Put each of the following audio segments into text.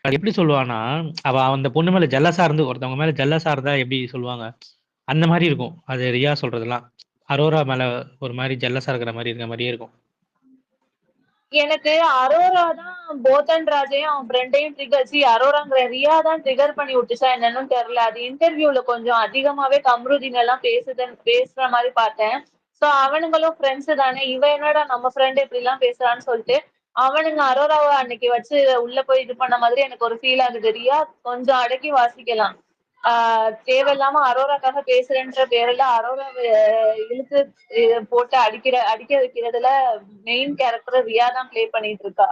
அது எப்படி சொல்லுவான்னா, அவ அந்த பொண்ணு மேல ஜெலஸா இருந்து ஒருத்தவங்க மேல ஜெலஸா இருந்தா எப்படி சொல்லுவாங்க? அந்த மாரி இருக்கும். அது ரியா சொல்றதெல்லாம். அரோரா மேல ஒரு மாரி ஜெலஸா இருக்கிற மாரி இருக்க மாரியே இருக்கும். எனக்கு அரோரா தான் போத்தன் ராஜையும் அவன் ஃப்ரெண்டையும் அரோராங்கிற ரியா தான் ட்ரிகர் பண்ணி விட்டுச்சா என்னன்னு தெரியல. அது இன்டர்வியூல கொஞ்சம் அதிகமாவே கம்ருதீன் எல்லாம் பேசுற மாதிரி பார்த்தேன். சோ அவனுங்களும் ஃப்ரெண்ட்ஸ் தானே, இவ என்னடா நம்ம ஃப்ரெண்ட் இப்படி எல்லாம் பேசுறான்னு சொல்லிட்டு அவனுங்க அரோராவை அன்னைக்கு வச்சு உள்ள போய் இது பண்ண மாதிரி எனக்கு ஒரு ஃபீல் ஆகுது. ரியா கொஞ்சம் அடக்கி வாசிக்கலாம். தேவையில்லாம அரோராக்காக பேசுறேன்ற பேர்ல அரோராவை இழுத்து போட்டு அடிக்க வைக்கிறதுல மெயின் கேரக்டர் ரியா தான் பிளே பண்ணிட்டு இருக்கா.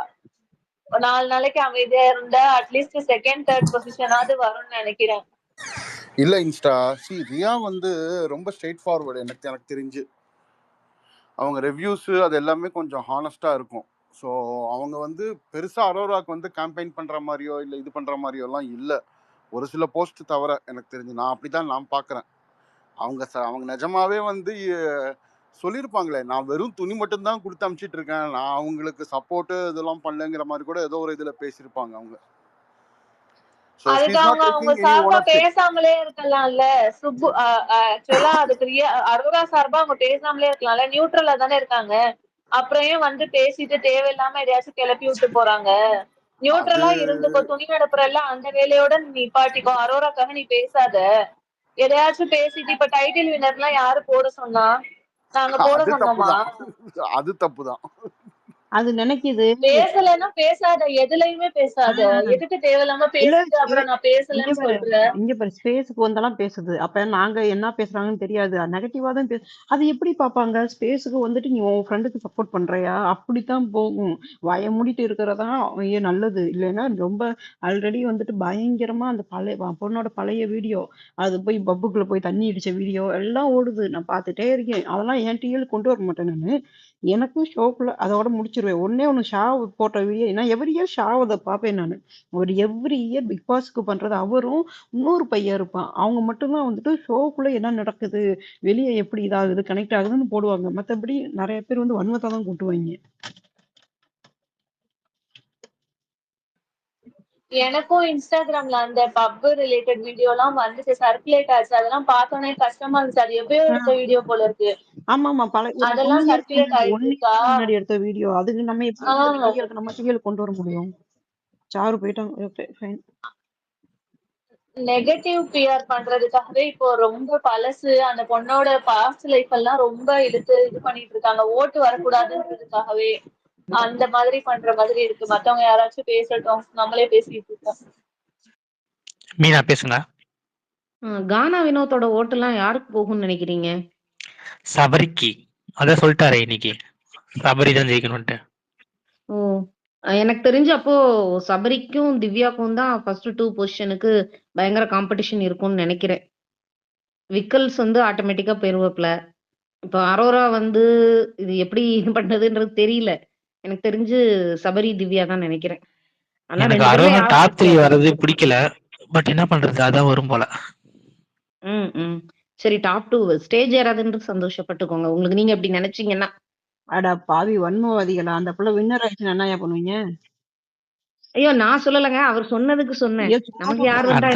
4 நாளைக்கு அமைதியா இருந்தா அட்லீஸ்ட் செகண்ட் தேர்ட் பொசிஷனாவது வரும்னு நினைக்கிறேன். இல்ல இன்ஸ்டா ரியா வந்து ரொம்ப ஸ்ட்ரெயிட் ஃபார்வர்டு. எனக்கு தெரிஞ்சு அவங்க ரிவ்யூஸ் அது எல்லாமே கொஞ்சம் ஹானஸ்டா இருக்கும். ஸோ அவங்க வந்து பெருசா அரோராக்கு வந்து கேம்பெயின் பண்ற மாதிரியோ இல்லை இது பண்ற மாதிரியோ எல்லாம் இல்லை. ஒரு சில போஸ்ட் தவிர எனக்கு தெரிஞ்சு நான் அப்படிதான் நான் பாக்குறேன். அவங்க நிஜமாவே வந்து சொல்லியிருப்பாங்களே, நான் வெறும் துணி மட்டும் தான் கொடுத்து அனுப்பிச்சிட்டு இருக்கேன், நான் அவங்களுக்கு சப்போர்ட் இதெல்லாம் பண்ணலங்கிற மாதிரி கூட ஏதோ ஒரு இதுல பேசியிருப்பாங்க அவங்க. அதுக்கு அவங்க சார்பா பேசாமலே இருக்கலாம்ல. சுப்பு ஆக்சுவலா அதுக்கு அரோரா சார்பா அவங்க பேசாமலே இருக்கலாம்ல. நியூட்ரலா தானே இருக்காங்க. அப்புறம் ஏன் வந்து பேசிட்டு தேவையில்லாம எதையாச்சும் கிளப்பி விட்டு போறாங்க. நியூட்ரலா இருந்துக்கோ, துணி நடப்புறெல்லாம் அந்த வேலையோட நீ பாட்டிக்கோ. அரோராக்காக நீ பேசாத. எதையாச்சும் பேசிட்டு இப்ப டைட்டில் வின்னர் எல்லாம் யாரு போட சொன்னா? நாங்க போட சொன்னோமா? அது தப்புதான். அது நினைக்குது பேசலன்னா பேசாத, எதுலயுமே பேசாத. எதுக்கு தேவையில்லாம பேசிட்டு அப்புறம் நான் பேசலன்னு சொல்றேன். இங்க பாரு ஸ்பேஸுக்கு வந்தெல்லாம் பேசுது. அப்ப நாங்க என்ன பேசுறாங்கன்னு தெரியாது, நெகட்டிவா தான் அது எப்படி பாப்பாங்க? ஸ்பேஸுக்கு வந்துட்டு நீ உன் ஃப்ரெண்டுக்கு சப்போர்ட் பண்றியா? அப்படித்தான் போகும். வாய மூடிட்டு இருக்கிறதா நல்லது. இல்லைன்னா ரொம்ப ஆல்ரெடி வந்துட்டு பயங்கரமா அந்த பொண்ணோட பழைய வீடியோ, அது போய் பப்புக்குள்ள போய் தண்ணி அடிச்ச வீடியோ எல்லாம் ஓடுது. நான் பார்த்துட்டே இருக்கேன். அதெல்லாம் என் டிவியில் கொண்டு வர மாட்டேன் நானு. எனக்கும் ஷோக்குள்ள அதோட முடிச்சிருவேன். ஒண்ணு ஷா போட்ட வீடியோ நான் எவ்ரி இயர் ஷாவதை பார்ப்பேன் நானு. ஒரு எவ்ரி இயர் பிக் பாஸ்க்கு பண்றது அவரும் இன்னொரு பையன் இருப்பான். அவங்க மட்டும்தான் வந்துட்டு ஷோக்குள்ள என்ன நடக்குது, வெளியே எப்படி இதாகுது, கனெக்ட் ஆகுதுன்னு போடுவாங்க. மத்தபடி நிறைய பேர் வந்து வன்மத்தை தான் கூட்டுவாங்க. எனக்கும் இன்ஸ்டாகிராம்ல அந்த பப் ரிலேட்டட் வீடியோ எல்லாம் வந்துச்சு, சர்க்குலேட் ஆச்சு. அதெல்லாம் பார்த்தோன்னே கஷ்டமா இருந்துச்சு. அது எப்பயோ எடுத்த வீடியோ போல இருக்கு. ஆமா அதெல்லாம் சர்க்குலேட் ஆயிட்டு இருக்கா? முன்னாடி எடுத்த வீடியோ. அதுக்கு நம்ம எப்படி நம்ம டிவியில் கொண்டு வர முடியும்? சாரு போயிட்டாங்க. நெகட்டிவ் பிஆர் பண்றதுக்காகவே இப்போ ரொம்ப பழசு அந்த பொண்ணோட பாஸ்ட் லைஃப் எல்லாம் ரொம்ப இது பண்ணிட்டு இருக்காங்க. ஓட்டு வரக்கூடாதுன்றதுக்காகவே அந்த மாதிரி பண்ற மாதிரி இருக்கு. மத்தவங்க யாராச்சும் பேசட்டும், நம்மளே பேசிட்டு இருக்கோம். மீனா பேசுங்க. கானா வினோத்தோட ஓட்டு எல்லாம் யாருக்கு போகும்னு நினைக்கிறீங்க? சபரிக்கு. அத சொல்லிட்டாரே இன்னைக்கு, சபரி தான் ஜெயிக்கணும்ட்டு. ஓ, எனக்கு தெரிஞ்சு அப்போ சபரிக்கும் திவ்யாக்கும் தான் ஃபர்ஸ்ட் 2 பொசிஷனுக்கு பயங்கர காம்படிஷன் இருக்கும்னு நினைக்கிறேன். விக்கல்ஸ் வந்து ஆட்டோமேட்டிக்கா போயிருவாப்ல. இப்போ அரோரா வந்து இது எப்படி பண்றதுன்றது தெரியல. எனக்கு தெரிஞ்சு சபரி திவ்யா தான் நினைக்கிறேன். எனக்கு அரோரா டாப் 3 வரது பிடிக்கல. பட் என்ன பண்றது, அதான் வரும் போல. சரி, டாப் 2 ஸ்டேஜ் ஏறாதுன்னு சந்தோஷப்பட்டுக்கோங்க. உங்களுக்கு நீங்க எப்படி நினைச்சீங்கன்னா. அடா பாவி வன்மவாதிகளா, அந்த புள்ள வின்னர் ஆயிடுச்சு என்னையா பண்ணுவீங்க? ஐயோ, நான் சொல்லலங்க, அவர் சொன்னதுக்கு சொன்னேன். நமக்கு யார் வந்தா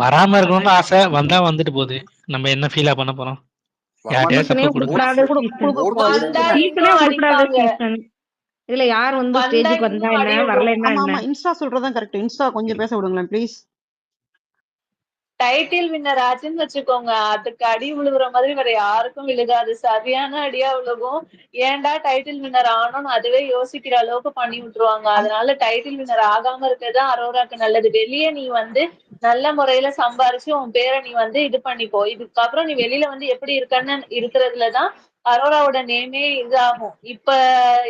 வராம இருக்கணும்னு ஆசை, வந்தா வந்துட்டு போகுது. நம்ம என்ன ஃபீலா பண்ண போறோம்? இதுல யார் வந்து ஸ்டேஜுக்கு வந்தா என்ன, வரலன்னா என்ன? இன்ஸ்டா சொல்றதான் கரெக்ட். இன்ஸ்டா கொஞ்சம் பேச விடுங்களேன் ப்ளீஸ். டைட்டில் வின்னர் ஆச்சுன்னு வச்சுக்கோங்க, அதுக்கு அடி விழுகுற மாதிரி வேற யாருக்கும் விழுகாது. சரியான அடியா விழுகும். ஏன்டா டைட்டில் வின்னர் ஆனோன்னு அதுவே யோசிக்கிற அளவுக்கு பண்ணி விட்டுருவாங்க. அதனால டைட்டில் வின்னர் ஆகாம இருக்கிறதுதான் அரோராக்கு நல்லது. வெளியே நீ வந்து நல்ல முறையில சம்பாரிச்சு உன் பேரை நீ வந்து இது பண்ணிப்போ. இதுக்கப்புறம் நீ வெளியில வந்து எப்படி இருக்கன்னு இருக்கிறதுலதான் அரோராவோட நேமே இதாகும். இப்ப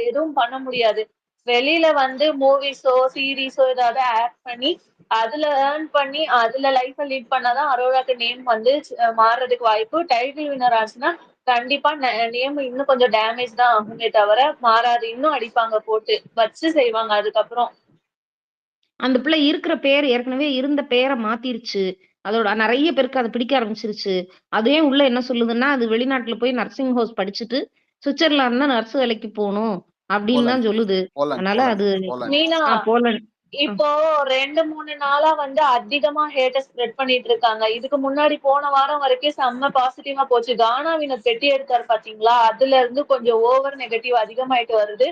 எதுவும் பண்ண முடியாது. வெளியில வந்து மூவிஸோ சீரீஸோ ஏதாவது ஆக்ட் பண்ணி அதுல ஏர்ன் பண்ணி அதுல லைஃப லீட் பண்ணாதான் அரோராக்கு நேம் வந்து மாறுறதுக்கு வாய்ப்பு. டைட்டில் வின்னர் ஆச்சுன்னா கண்டிப்பா நேம் இன்னும் கொஞ்சம் டேமேஜ் தான் ஆகுமே தவிர மாறாது. இன்னும் அடிப்பாங்க, போட்டு வச்சு செய்வாங்க. அதுக்கப்புறம் அந்த பிள்ளை இருக்கிற பேர் ஏற்கனவே இருந்த பேரை மாத்திருச்சு. அதோட நிறைய பேருக்கு அதை பிடிக்க ஆரம்பிச்சிருச்சு. அதே உள்ள என்ன சொல்லுதுன்னா, அது வெளிநாட்டுல போய் நர்சிங் ஹோஸ் படிச்சுட்டு சுவிட்சர்லாந்து தான் நர்ஸ் வேலைக்கு போகணும் அப்படின்னு தான் சொல்லுது. அதனால அது மீனா இப்போ 2-3 நாளா வந்து அதிகமா ஹேட்ட ஸ்ப்ரெட் பண்ணிட்டு இருக்காங்க. இதுக்கு முன்னாடி போன வாரம் வரைக்கும் செம்ம பாசிட்டிவா போச்சு. கானா வினர் பெட்டி எடுத்தாரு பாத்தீங்களா? அதுல இருந்து கொஞ்சம் ஓவர் நெகட்டிவ் அதிகமாயிட்டு வருது.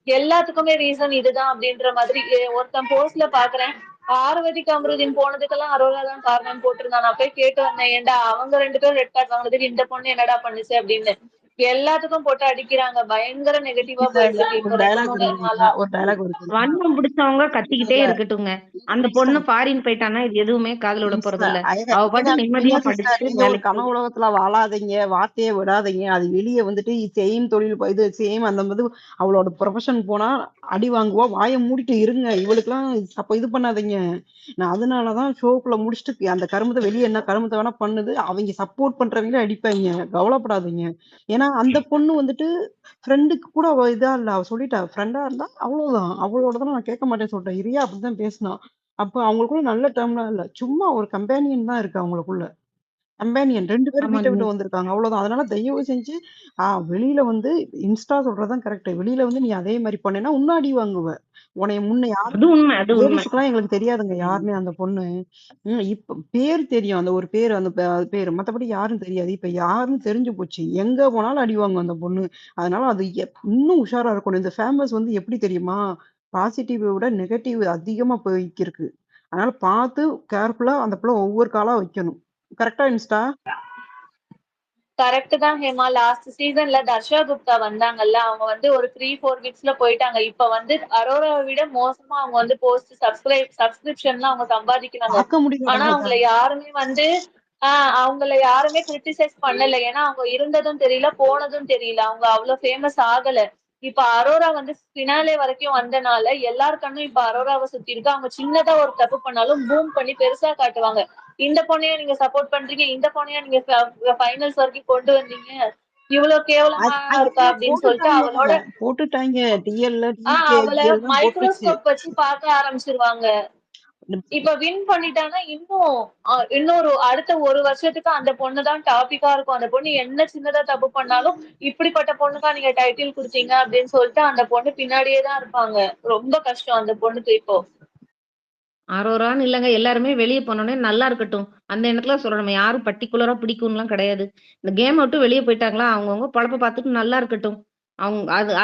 எல்லாத்துக்குமே ரீசன் இதுதான் அப்படின்ற மாதிரி ஒருத்தன் போஸ்ட்ல பாக்குறேன். பார்வதி கமருதீன் போனதுக்கெல்லாம் அரோரா தான் காரணம் போட்டிருந்தான். நான் போய் கேட்டு வந்தேன், ஏன்டா அவங்க 2 பேரும் ரெட் கார்டு வாங்குனதுக்கு இந்த பொண்ணு என்னடா பண்ணுச்சு அப்படின்னு. எல்லாத்துக்கும் போட்டு அடிக்கிறாங்க. பயங்கர நெகட்டிவா இல்ல போயிட்டு இல்ல இருக்கு ஒரு இப்போ 2-3 டயலாக் நாளா. ஒரு டயலாக் ஒரு தெரியுமா? வன்மம் பிடிச்சவங்க கத்திக்கிட்டே இல்ல இருக்கட்டுங்க. அந்த இன்ஸ்டா பொண்ணு ஃபாரின் போயிட்டான்னா இது எதுவுமே காதுல விட போறது இல்ல. அவ பாட்டு நிம்மதியா சிஸ்டர், படிச்சுட்டு நீங்க ஒரு வேலைக்கு கனவு உலகத்துல வாழாதீங்க, வார்த்தையை விடாதீங்க. அது வெளியே வந்துட்டு சேம் தொழில் இது சேம் அந்த மாதிரி அவளோட ப்ரொஃபஷன் போனா அடி வாங்குவா. வாயை மூடிட்டு இருங்க. இவளுக்குலாம் அப்ப இது பண்ணாதீங்க. நான் அதனாலதான் ஷோக்குள்ள முடிச்சுட்டு அந்த கருமத்தை வெளியே என்ன கருமத்தை வேணா பண்ணுது. அவங்க சப்போர்ட் பண்றவங்களே அடிப்பாங்க. கவலைப்படாதீங்க. ஏன்னா அந்த பொண்ணு வந்துட்டு ஃப்ரெண்டுக்கு கூட அவ இதா இல்ல. அவ சொல்லிட்டா ஃப்ரெண்டா இருந்தா அவ்வளவுதான். அவளோட நான் கேட்க மாட்டேன்னு சொல்லிட்டேன். இரியா அப்படிதான் பேசினா. அப்ப அவங்களுக்குள்ள நல்ல டேர்ம்லாம் இல்ல. சும்மா ஒரு கம்பேனியன் தான் இருக்கு அவங்களுக்குள்ள. கம்பேனியன் 2 பேரும் ஆமா வீட்ட விட்டு வந்திருக்காங்க. அவ்வளவுதான். அதனால தயவு செஞ்சு வெளியில வந்து இன்ஸ்டா சொல்றதுதான் கரெக்ட். வெளியில வந்து நீ அதே மாதிரி பண்ணேன்னா இன்னும் அடி வாங்குவ. உன்னைய முன்ன யாரு அது உண்மை, அது உண்மை. லேடிஸ்க்குலாம் எங்களுக்கு தெரியாதுங்க யாருமே அந்த பொண்ணு. இப்ப பேர் தெரியும். அந்த ஒரு பேரு அந்த அது பேரு. மத்தபடி யாரும் தெரியாது. இப்ப யாருன்னு தெரிஞ்சு போச்சு. எங்க போனாலும் அடி வாங்கும் அந்த பொண்ணு. அதனால அது இன்னும் உஷாரா இருக்கணும். இந்த ஃபேமஸ் வந்து எப்படி தெரியுமா? பாசிட்டிவ் விட நெகட்டிவ் அதிகமா போய்க்கிருக்கு. அதனால பார்த்து கேர்ஃபுல்லா அந்த பிள்ளை ஒவ்வொரு காலா வைக்கணும். கரெக்டா இன்ஸ்டா? கரெக்ட் தான் ஹேமா. லாஸ்ட் சீசன்ல தர்ஷா குப்தா வந்தாங்கல்ல, அவங்க வந்து ஒரு 3-4 வீக்ஸ்ல போயிட்டாங்க. இப்ப வந்து அரோராவை விட மோசமா அவங்க வந்து போஸ்ட் சப்ஸ்கிரிப்ஷன்லாம் அவங்க சம்பாதிக்கிறாங்க. பார்க்க முடியல ஆனா நம்மளுக்கு. அவங்கள யாருமே வந்து அவங்கள யாருமே கிரிட்டிசைஸ் பண்ணல. ஏன்னா அவங்க இருந்ததும் தெரியல, போனதும் தெரியல. அவங்க அவ்வளவு ஃபேமஸ் ஆகல. இப்ப அரோரா வந்து பினாலே வரைக்கும் வந்தனால எல்லார் கண்ணும் இப்ப அரோராவை சுத்தி இருக்கு. அவங்க சின்னதா ஒரு தப்பு பண்ணாலும் பூம் பண்ணி பெருசா காட்டுவாங்க. இந்த பொண்ணையா நீங்க சப்போர்ட் பண்றீங்க, இந்த பொண்ணையா நீங்க ஃபைனல்ஸ் வரைக்கும் கொண்டு வந்தீங்க, இவ்வளவு கேவலமா இருக்கா அப்படின்னு சொல்லிட்டு அவளோட போட்டுட்டாங்க. டிஎல்ல டிகே அவளை டிஎல்லாம் போட்டுருச்சு. மைக்ரோஸ்கோப் வச்சு பார்க்க ஆரம்பிச்சிருவாங்க. இப்ப வின் பண்ணிட்டாங்கன்னா இன்னொரு அடுத்த 1 வருஷத்துக்கு அந்த பொண்ணுதான் டாபிக்கா இருக்கும். அந்த பொண்ணு என்ன சின்னதா தப்பு பண்ணாலும் இப்படிப்பட்ட பொண்ணுக்கா நீங்க டைட்டில் குடுத்தீங்க அப்படின்னு சொல்லிட்டு அந்த பொண்ணு பின்னாடியே தான் இருப்பாங்க. ரொம்ப கஷ்டம் அந்த பொண்ணுக்கு இப்போ. அரோரான்னு இல்லங்க. எல்லாருமே வெளிய போனோனே நல்லா இருக்கட்டும். அந்த எண்ணத்துல சொல்றேன். நம்ம யாரும் பர்ட்டிகுலரா பிடிக்கும்லாம் கிடையாது. இந்த கேம விட்டு வெளிய போயிட்டாங்களா, அவங்கவங்க பொழப்ப பார்த்துட்டு நல்லா இருக்கட்டும்.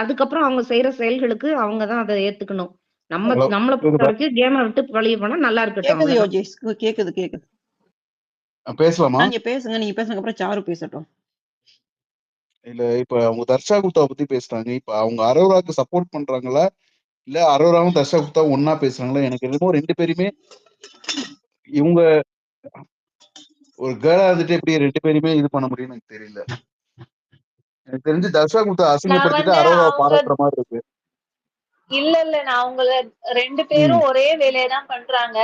அதுக்கப்புறம் அவங்க செய்ற செயல்களுக்கு அவங்க தான் அத ஏத்துக்கணும். ஹலோ நம்மள பொறுத்த கேக்குதா? வரைக்கும் கேம விட்டு வெளிய போனா நல்லா இருக்கட்டும். கேக்குது அவ்வளவுதான். யோகேஷ். கேக்குது. பேசலாமா? நீங்க பேசுங்க. நீங்க பேசுனதுக்கு அப்புறம் சாரு பேசட்டும். இல்ல இப்ப அவங்க தர்ஷா குப்தா பத்தி பேசுறாங்க. இப்ப அவங்க அரோராக்கு சப்போர்ட் பண்றாங்களா இல்ல அரோராவும் தர்ஷா குப்தா ஒன்னா பேசுறாங்களா? எனக்கு என்னமோ 2 பேருமே இவங்க ஒரு கேர்ளா இருந்துட்டு எப்படி 2 பேருமே இது பண்ண முடியும்னு எனக்கு தெரியல. எனக்கு தெரிஞ்சு தர்ஷா குப்தா நான் அசிங்கப்படுத்திட்டு வந்து அரோராவை அவங்க பாராட்டுற மாதிரி இருக்கு. இல்ல நான் அவங்கள 2 பேரும் ஒரே வேலையதான் பண்றாங்க.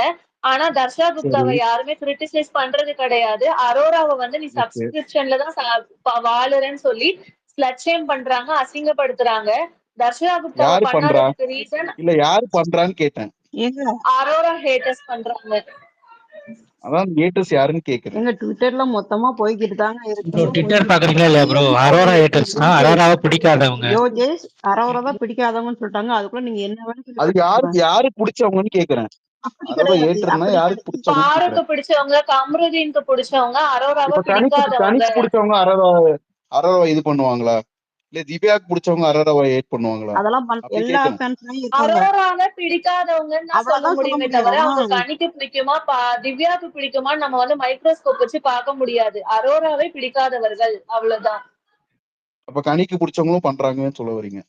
ஆனா தர்ஷா குப்தாவை சரி, யாருமே கிரிட்டிசைஸ் பண்றது கிடையாது. அரோராவை வந்து நீ ஓகே. சப்ஸ்கிரிப்ஷன்ல தான் வாழுறேன்னு சொல்லி ஸ்லட் ஷேம் பண்றாங்க, அசிங்கப்படுத்துறாங்க. தர்ஷா குப்தாவை யாரு பண்றா? பண்ணாததுக்கு ரீசன் இல்ல யாரு பண்றான்னு கேட்டேன். ஏங்க அரோரா ஹேட்டர்ஸ் பண்றாங்க. அதான் ஹேட்டர்ஸ் யாருன்னு கேக்குறேன். எங்க ட்விட்டர்ல மொத்தமா போய்கிட்டு தாங்க இருக்கு. ப்ரோ ட்விட்டர் பாக்குறீங்களா இல்லையா ப்ரோ? அரோரா ஹேட்டர்ஸ்னா அரோராவை பிடிக்காதவங்க. யோகேஷ் அரோரா தான் பிடிக்காதவங்கன்னு சொல்லிட்டாங்க. அதுக்குள்ள நீங்க என்ன வேணும் சொல்லி அது கத்துக்கோங்க. யாருக்கு பிடிச்சவங்கன்னு கேக்குறேன். அப்படி அரோரா கிடையாது. ஏற்றனா அப்படி யாருக்கு கிடையாது. பிடிச்சவங்கன்னு பாருக்கு கேக்குறேன். பிடிச்சவங்க, கம்ருதீனுக்கு பிடிச்சவங்க, அரோராவை இப்ப பிடிக்காதவங்க. கணிக்கு பிடிச்சவங்க அரோராவை இது பண்ணுவாங்களா? இல்ல திவ்யாக்கு பிடிச்சவங்க அரோராவை ஏட் பண்ணுவாங்களா? அதெல்லாம் அப்படி எல்லா கேக்குறேன். ஃபேன்ஸ்லயும் இருக்காங்க. அரோராவை பிடிக்காதவங்கன்னு தான் சொல்ல அவ்வளவுதான் சொல்ல முடியுமே முடியும். தவிர அவங்க கனிக்கு பிடிக்குமா திவ்யாவுக்கு பிடிக்குமா நம்ம வந்து மைக்ரோஸ்கோப் வச்சு பார்க்க முடியாது. அரோராவை பிடிக்காதவர்கள் அவ்வளவுதான். அப்ப கனிக்கு பிடிச்சவங்களும் பண்றாங்கன்னு சொல்ல வரீங்க.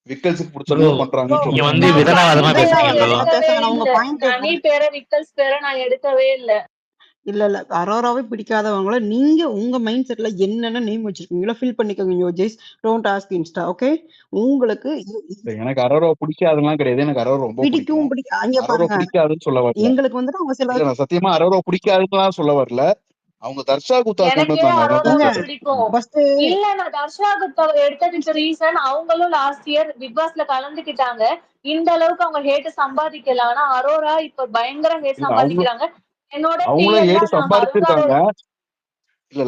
விக்கல்ஸுக்கு ப்ரோ பிடிச்சவங்களும் பண்றாங்கன்னு சொல்ல நீங்க வரீங்க. வந்து நான் கனி விதண்டாவாதமா பேரை பேசுறீங்க ப்ரோ. எடுக்கவே பேசுங்க. உங்க இல்ல. பாயிண்ட் கனி பேரை விக்கல்ஸ் பேரை நான் எடுக்கவே இல்ல. இல்ல அரோராவே பிடிக்காதவங்கள நீங்க உங்க மைண்ட் செட்ல என்னென்ன நேம் வச்சிருக்கீங்களோ ஃபில் பண்ணிக்கோங்க Yogesh. Don't ask Insta. Okay உங்களுக்கு இல்ல, எனக்கு அரோராவை பிடிக்காதுலாம் கிடையாது. எனக்கு அரோரா ரொம்ப பிடிக்கும். பிடிக்கும். அங்க அரோரா பாருங்க. பிடிக்காதுன்னு சொல்ல வரல. எங்களுக்கு வந்துட்டு அவங்க சில இல்ல நான் சத்தியமா அரோரா பிடிக்காதுன்னு சொல்ல வரல. அவங்க தர்ஷா குப்தா கொண்டு எனக்கே வந்தாங்க. அதான் அரோராவை நான் பேசுறேன். பிடிக்கும். ஃபர்ஸ்ட் இல்ல நான் தர்ஷா குப்தாவை எடுத்ததுக்கு ரீசன் அவங்களும் லாஸ்ட் இயர் பிக் பாஸ்ல கலந்துக்கிட்டாங்க. இந்த அளவுக்கு அவங்க ஹேட் சம்பாதிக்கல. ஆனா அரோரா இப்ப பயங்கர ஹேட் இல்ல சம்பாதிக்கிறாங்க. என்னோட அவங்களும் டிஎல்ல ஏடு நான் வருங்கால சம்பாதிச்சிருக்காங்க. இல்ல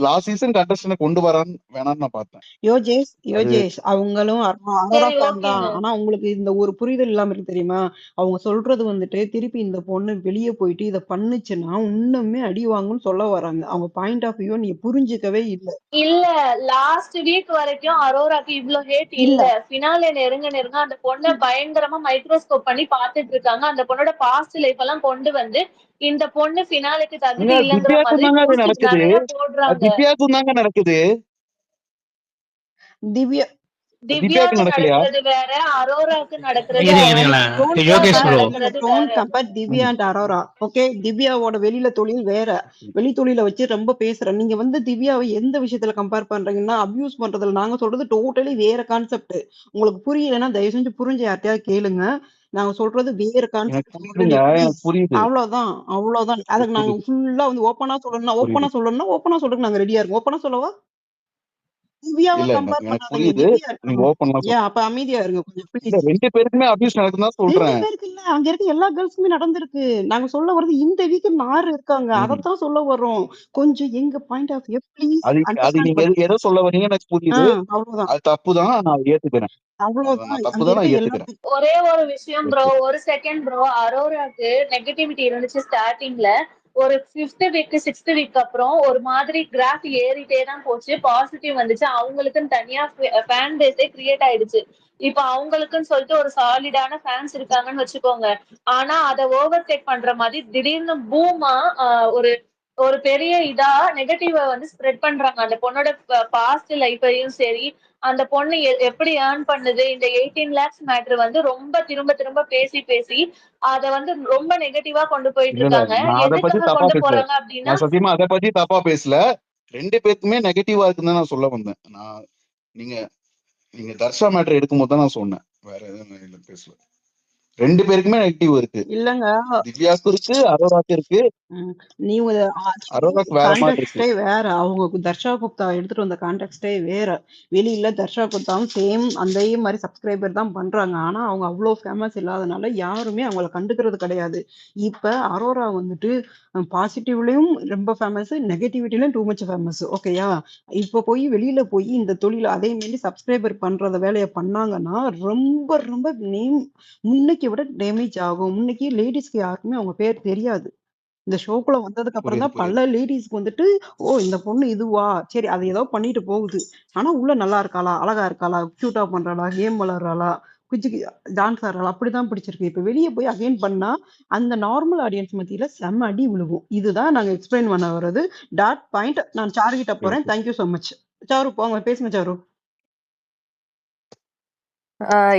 லாஸ்ட் சீசன் கண்டஸ்டன்ட் கொண்டு வரான்னு வேணாம்னு நான் பார்த்தேன். யோஜேஷ் அவங்களும் அரோரா சரி ஃபேன் தான். ஓகேங்க. ஆனா உங்களுக்கு இந்த ஒரு புரிதல் இல்லாம இருக்கு தெரியுமா? அவங்க சொல்றது வந்துட்டு திருப்பி இந்த பொண்ணு வெளியே போயிட்டு இதை பண்ணுச்சுன்னா இன்னுமே அடி வாங்கும்னு சொல்ல வராங்க. அவங்க பாயிண்ட் ஆஃப் வியூ நீ புரிஞ்சுக்கவே இல்லை. இல்ல லாஸ்ட் வீக் வரைக்கும் அரோராக்கு இவ்ளோ ஹேட் இல்ல இல்ல. ஃபினாலே நெருங்க அந்த பொண்ணை பயங்கரமா மைக்ரோஸ்கோப் பண்ணி பாத்துட்டு இருக்காங்க. அந்த பொண்ணோட பாஸ்ட் லைஃப் எல்லாம் கொண்டு வந்து இந்த பொண்ணு ஃபினாலுக்கு தகுதி இல்லங்கிற திவ்யாக்கும் மாதிரி தாங்க அது போஸ்ட் நடக்குது. நிறைய போடுறாங்க. திவ்யாக்கும் தாங்க நடக்குது. திவ்யா திவ்யாக்கு திவ்யாக்கு நடக்கலையா? நடக்கிறது வேற, அரோராக்கு நடக்கிறது இருங்க வேற, இருங்களேன். டோன்ட் யோகேஷ் ட்வின்ஸுக்கு ப்ரோ நடக்கிறது டோன்ட் வேற. Compare Divya and Aurora. Okay, திவ்யாவோட வெளியில தொழில் வேற, வெளி தொழில வச்சு ரொம்ப பேசுறேன். நீங்க வந்து திவ்யாவை எந்த விஷயத்துல கம்பேர் பண்றீங்கன்னா அபியூஸ் பண்றதுல. நாங்க சொல்றது டோட்டலி வேற கான்செப்ட். உங்களுக்கு புரியலைன்னா தயவு செஞ்சு புரிஞ்ச யார்ட்டையாவது கேளுங்க. நாங்க சொல்றது வேற எனக்கு கான்செப்ட் புரியுதுங்க, சொல்றேன் ப்ளீஸ். எனக்கு புரியுது, அவ்வளவுதான். எனக்கு அதுக்கு நாங்க புரியுது, ஃபுல்லா வந்து ஓப்பனா சொல்லணும்னா புரியுது. ஓப்பனா சொல்றதுக்கு நாங்க ரெடியா இருக்கோம். ஓப்பனா சொல்லவா? திவ்யாவை இல்ல கம்பேர் எனக்கு பண்ணாதீங்க. புரியுது. திவ்யா நீங்க ஓப்பனா ஏன் அப்ப அமைதியா இருங்க கொஞ்சம் இல்ல ப்ளீஸ். 2 பேருக்குமே அபியூஸ் நடக்குதுன்னு தான் 2 சொல்றேன். பேருக்கு இல்ல. அங்க இருக்க எல்லா கேர்ள்ஸ்க்குமே நடந்திருக்கு. நாங்க சொல்ல வர்றது இந்த வீக் 4 இருக்காங்க. ம். அதத்தான் சொல்ல வர்றோம். கொஞ்சம் எங்க பாயிண்ட் ஆஃப் வியூ ப்ளீஸ் அது அண்டர்ஸ்டாண்ட் நீங்க பண்ணுங்க. எதோ சொல்ல வரீங்க எனக்கு புரியுது. அவ்வளவுதான். அது தப்புதான், நான் ஏத்துக்கிறேன். அவ்வளவுதான். நான் தப்பு அங்க தான், இருக்க நான் ஏத்துக்கிறேன். எல்லாத்துக்கும் ஒரே ஒரு விஷயம் ப்ரோ, ஓகே. ஒரு செகண்ட் ப்ரோ. அரோராக்கு நெகட்டிவிட்டி இருந்துச்சு ஸ்டார்டிங்ல. ஒரு 5th வீக் 6th வீக் அப்புறம் ஒரு மாதிரி கிராஃப் ஏறிட்டே தான் போச்சு. பாசிட்டிவ் வந்துச்சு. அவங்களுக்குன்னு தனியா ஃபேன் பேஸே கிரியேட் ஆயிடுச்சு. இப்ப அவங்களுக்குன்னு சொல்லிட்டு ஒரு சாலிடான ஃபேன்ஸ் இருக்காங்கன்னு வச்சுக்கோங்க. ஆனா அதை ஓவர் டேக் பண்ற மாதிரி திடீர்னு பூமா ஒரு ஒரு பெரிய இதா நெகட்டிவ வந்து ஸ்ப்ரெட் பண்றாங்க. அந்த பொண்ணோட பாஸ்ட் லைஃபையும் சரி, அந்த பொண்ணு எப்படி ஏர்ன் பண்ணுது, இந்த 18 lakhs மேட்ரு வந்து ரொம்ப திரும்ப திரும்ப பேசி பேசி அத வந்து ரொம்ப நெகட்டிவா கொண்டு போயிட்டு இல்ல இருக்காங்க. நான் அதை பத்தி எதுக்காக தப்பா கொண்டு பேசல. போறாங்க அப்படின்னா, நான் சத்தியமா அதை பத்தி தப்பா பேசல. 2 பேருக்குமே நெகட்டிவா இருக்குன்னு தான் நான் சொல்ல வந்தேன். நீங்க நீங்க தர்ஷா மேட்டர் எடுக்கும்போது தான் நான் சொன்னேன். வேற எதுவும் இல்ல, பேசல. 2 பேருக்குமே நெகட்டிவ் இருக்கு. இல்லங்க. திவ்யாவுக்கு இருக்கு, அரோராக்கு இருக்கு. ம். நீங்க அரோராக்கு வேற மாதிரி இருக்கு. கான்டெக்ஸ்டே வேற. அவங்க தர்ஷா குப்தா எடுத்துட்டு வந்த கான்டெக்ஸ்டே வேற. வெளியில தர்ஷா குப்தாவும் சேம் அதே மாதிரி சப்ஸ்கிரைபர் தான் பண்றாங்க. ஆனா அவங்க அவ்வளோ ஃபேமஸ் இல்லாதனால யாருமே அவங்கள கண்டுக்கிறது கிடையாது. இப்ப அரோரா வந்துட்டு பாசிட்டிவ்லயும் ரொம்ப ஃபேமஸ், நெகட்டிவிட்டிலையும் டூ மச் ஃபேமஸ். ஓகேயா? இப்ப வெளியில போய் இந்த தொழில அதே மாதிரி சப்ஸ்கிரைபர் பண்றத வேலையை பண்ணாங்கன்னா ரொம்ப ரொம்ப நேம் முன்னைக்கு விட டேமேஜ் ஆகும். முன்னைக்கு லேடிஸ்க்கு யாருக்குமே அவங்க பேர் தெரியாது. இந்த ஷோக்குள்ள வந்ததுக்கு அப்புறம் புரியுது, தான் புரியுது. பல லேடிஸ்க்கு வந்துட்டு ஓ இந்த பொண்ணு இதுவா, சரி அது ஏதோ பண்ணிட்டு போகுது, ஆனா உள்ள நல்லா இருக்காளா, அழகா இருக்காளா, கியூட்டா பண்றாளா, கேம் விளையாடுறாளா, குச்சிக்கு டான்ஸ் ஆடுறாளா, அப்படிதான் பிடிச்சிருக்கு. இப்ப வெளியே போய் அகைன் பண்ணா அந்த நார்மல் ஆடியன்ஸ் மத்தியில செம்ம அடி விழுகும். இதுதான் நாங்க எக்ஸ்பிளைன் பண்ண வர்றது. Dot point. நான் சாரு கிட்ட போறேன். Thank you so much. சாரு போங்க, பேசுங்க சாரு.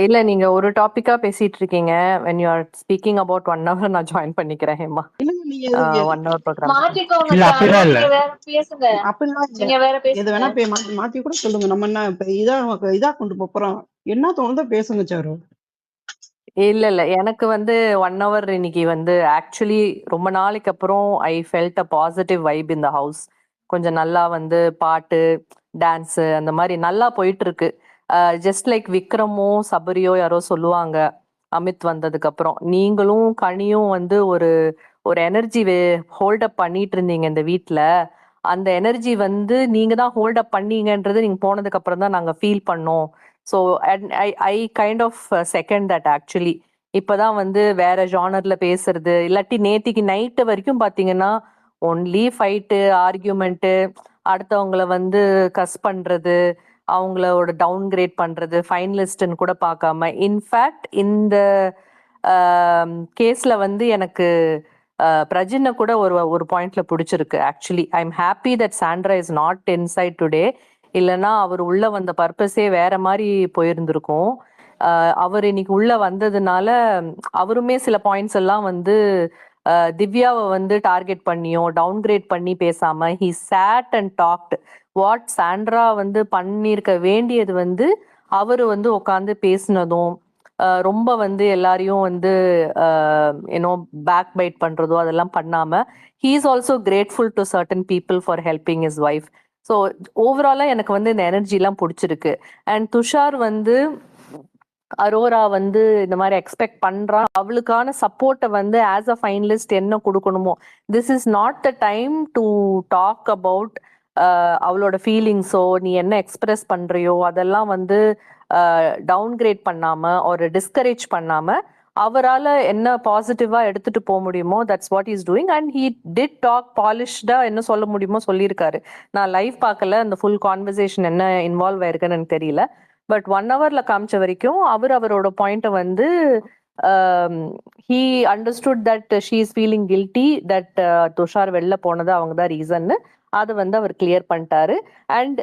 இல்ல நீங்க ஒரு டாபிக்கா பேசிட்டு இருக்கீங்க. when you are speaking about 1 hour நான் ஜாயின் பண்ணிக்கிறேன் ஹேமா. இல்லங்க நீங்க 1 hour ப்ரோக்ராம். மாத்திக்கோங்க இல்ல சாரு. அப்படிலாம் இல்ல. நீங்க வேற பேசுங்க. அப்படிலாம் இல்ல. நீங்க வேற எது பேசுங்க. வேணா மாத்தி மாத்தி கூட சொல்லுங்க. நம்ம என்ன இப்ப இதா கொண்டு போறோம். என்ன தோணுதோ பேசுங்க சாரு. இல்ல எனக்கு வந்து 1 hour இன்னைக்கு வந்து ஆக்சுவலி ரொம்ப நாளைக்கு அப்புறம் I felt a positive vibe in the house. கொஞ்சம் நல்லா வந்து பாட்டு, டான்ஸ் அந்த மாதிரி நல்லா போயிட்டு இருக்கு. ஜஸ்ட் லைக் விக்ரமோ சபரியோ யாரோ சொல்லுவாங்க அமித் வந்ததுக்கு அப்புறம், நீங்களும் கனியும் வந்து ஒரு ஒரு எனர்ஜி ஹோல்ட் அப் பண்ணிட்டு இருந்தீங்க இந்த வீட்ல. அந்த எனர்ஜி வந்து நீங்க தான் ஹோல்ட் அப் பண்ணீங்கன்றது நீங்க போனதுக்கு அப்புறம் தான் நாங்க ஃபீல் பண்ணோம். So I kind of second that actually. இப்பதான் வந்து வேற ஜானர்ல பேசுறது, இல்லாட்டி நேத்திக்கு நைட்டு வரைக்கும் பாத்தீங்கன்னா ஒன்லி ஃபைட்டு, ஆர்கியூமெண்ட்டு, அடுத்தவங்கள வந்து கஸ் பண்றது, அவங்களோட டவுன் கிரேட் பண்றது, ஃபைனலிஸ்ட்னு கூட பார்க்காம. இன்ஃபேக்ட் இந்த கேஸ்ல வந்து எனக்கு பிரஜினை கூட ஒரு ஒரு பாயிண்ட்ல பிடிச்சிருக்கு. Actually I am happy that Sandra is not inside today. இல்லைன்னா அவர் உள்ள வந்த பர்பஸே வேற மாதிரி போயிருந்திருக்கும். அவர் இன்னைக்கு உள்ள வந்ததுனால அவருமே சில பாயிண்ட்ஸ் எல்லாம் வந்து திவ்யாவை வந்து டார்கெட் பண்ணியோ டவுன்கிரேட் பண்ணி பேசாம he sat and talked. What Sandra வந்து பண்ணியிருக்க வேண்டியது வந்து அவரு வந்து உட்காந்து பேசினதும், ரொம்ப வந்து எல்லாரையும் வந்து யூனோ பேக் பைட் பண்றதோ அதெல்லாம் பண்ணாம he is also grateful to certain people for helping his wife. So ஓவராலா எனக்கு வந்து இந்த எனர்ஜி எல்லாம் பிடிச்சிருக்கு. அண்ட் துஷார் வந்து அரோரா வந்து இந்த மாதிரி எக்ஸ்பெக்ட் பண்றான், அவளுக்கான சப்போர்ட்டை வந்து ஆஸ் அ ஃபைனலிஸ்ட் என்ன கொடுக்கணுமோ, this is not the time to talk about அவளோட ஃபீலிங்ஸோ, நீ என்ன எக்ஸ்பிரஸ் பண்றியோ அதெல்லாம் வந்து டவுன்கிரேட் பண்ணாம ஒரு டிஸ்கரேஜ் பண்ணாம அவரால் என்ன பாசிட்டிவா எடுத்துட்டு போக முடியுமோ that's what is doing. And he did talk பாலிஷ்டா என்ன சொல்ல முடியுமோ சொல்லியிருக்காரு. நான் லைவ் பார்க்கல, அந்த ஃபுல் கான்வர்சேஷன் என்ன இன்வால்வ் ஆயிருக்குன்னு எனக்கு தெரியல. பட் 1 hourல காமிச்ச வரைக்கும் அவரோட பாயிண்ட்டை வந்து he understood that she is feeling guilty that Tushar வெளில போனது அவங்க தான் ரீசன்னு அதை வந்து அவர் கிளியர் பண்ணிட்டாரு. அண்ட்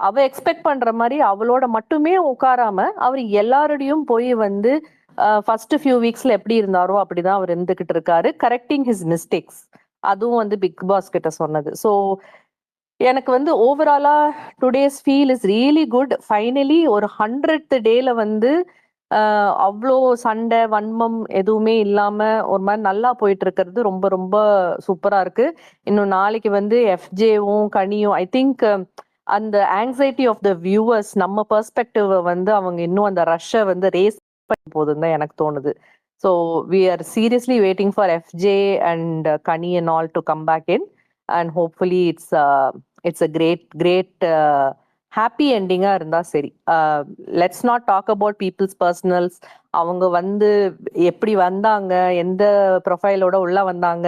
அவ எக்ஸ்பெக்ட் பண்ற மாதிரி அவளோட மட்டுமே உட்காராம அவர் எல்லாரோடையும் போய் வந்து ஃபர்ஸ்ட் ஃபியூ வீக்ஸ்ல எப்படி இருந்தாரோ அப்படிதான் அவர் இருந்துகிட்டு இருக்காரு, கரெக்டிங் ஹிஸ் மிஸ்டேக்ஸ். அதுவும் வந்து பிக் பாஸ் கிட்ட சொன்னது. ஸோ எனக்கு வந்து ஓவராலா today's feel is really good. Finally ஒரு 100th டேல வந்து அவ்வளோ சண்டை வன்மம் எதுவுமே இல்லாம ஒரு மாதிரி நல்லா போயிட்டு இருக்கிறது ரொம்ப ரொம்ப சூப்பரா இருக்கு. இன்னும் நாளைக்கு வந்து எஃப்ஜேவும் கனியும் ஐ திங்க் அந்த ஆங்ஸைட்டி ஆஃப் த வியூவர்ஸ் நம்ம பெர்ஸ்பெக்டிவ் வந்து அவங்க இன்னும் அந்த ரஷ்ஷை வந்து ரேஸ் பண்ண போதுன்னு தான் எனக்கு தோணுது. So we are seriously waiting for FJ and Kani and all to come back in and hopefully it's a great happy எண்டிங்காக இருந்தால் சரி. Let's not talk about people's personals. அவங்க வந்து எப்படி வந்தாங்க, எந்த ப்ரொஃபைலோட உள்ள வந்தாங்க,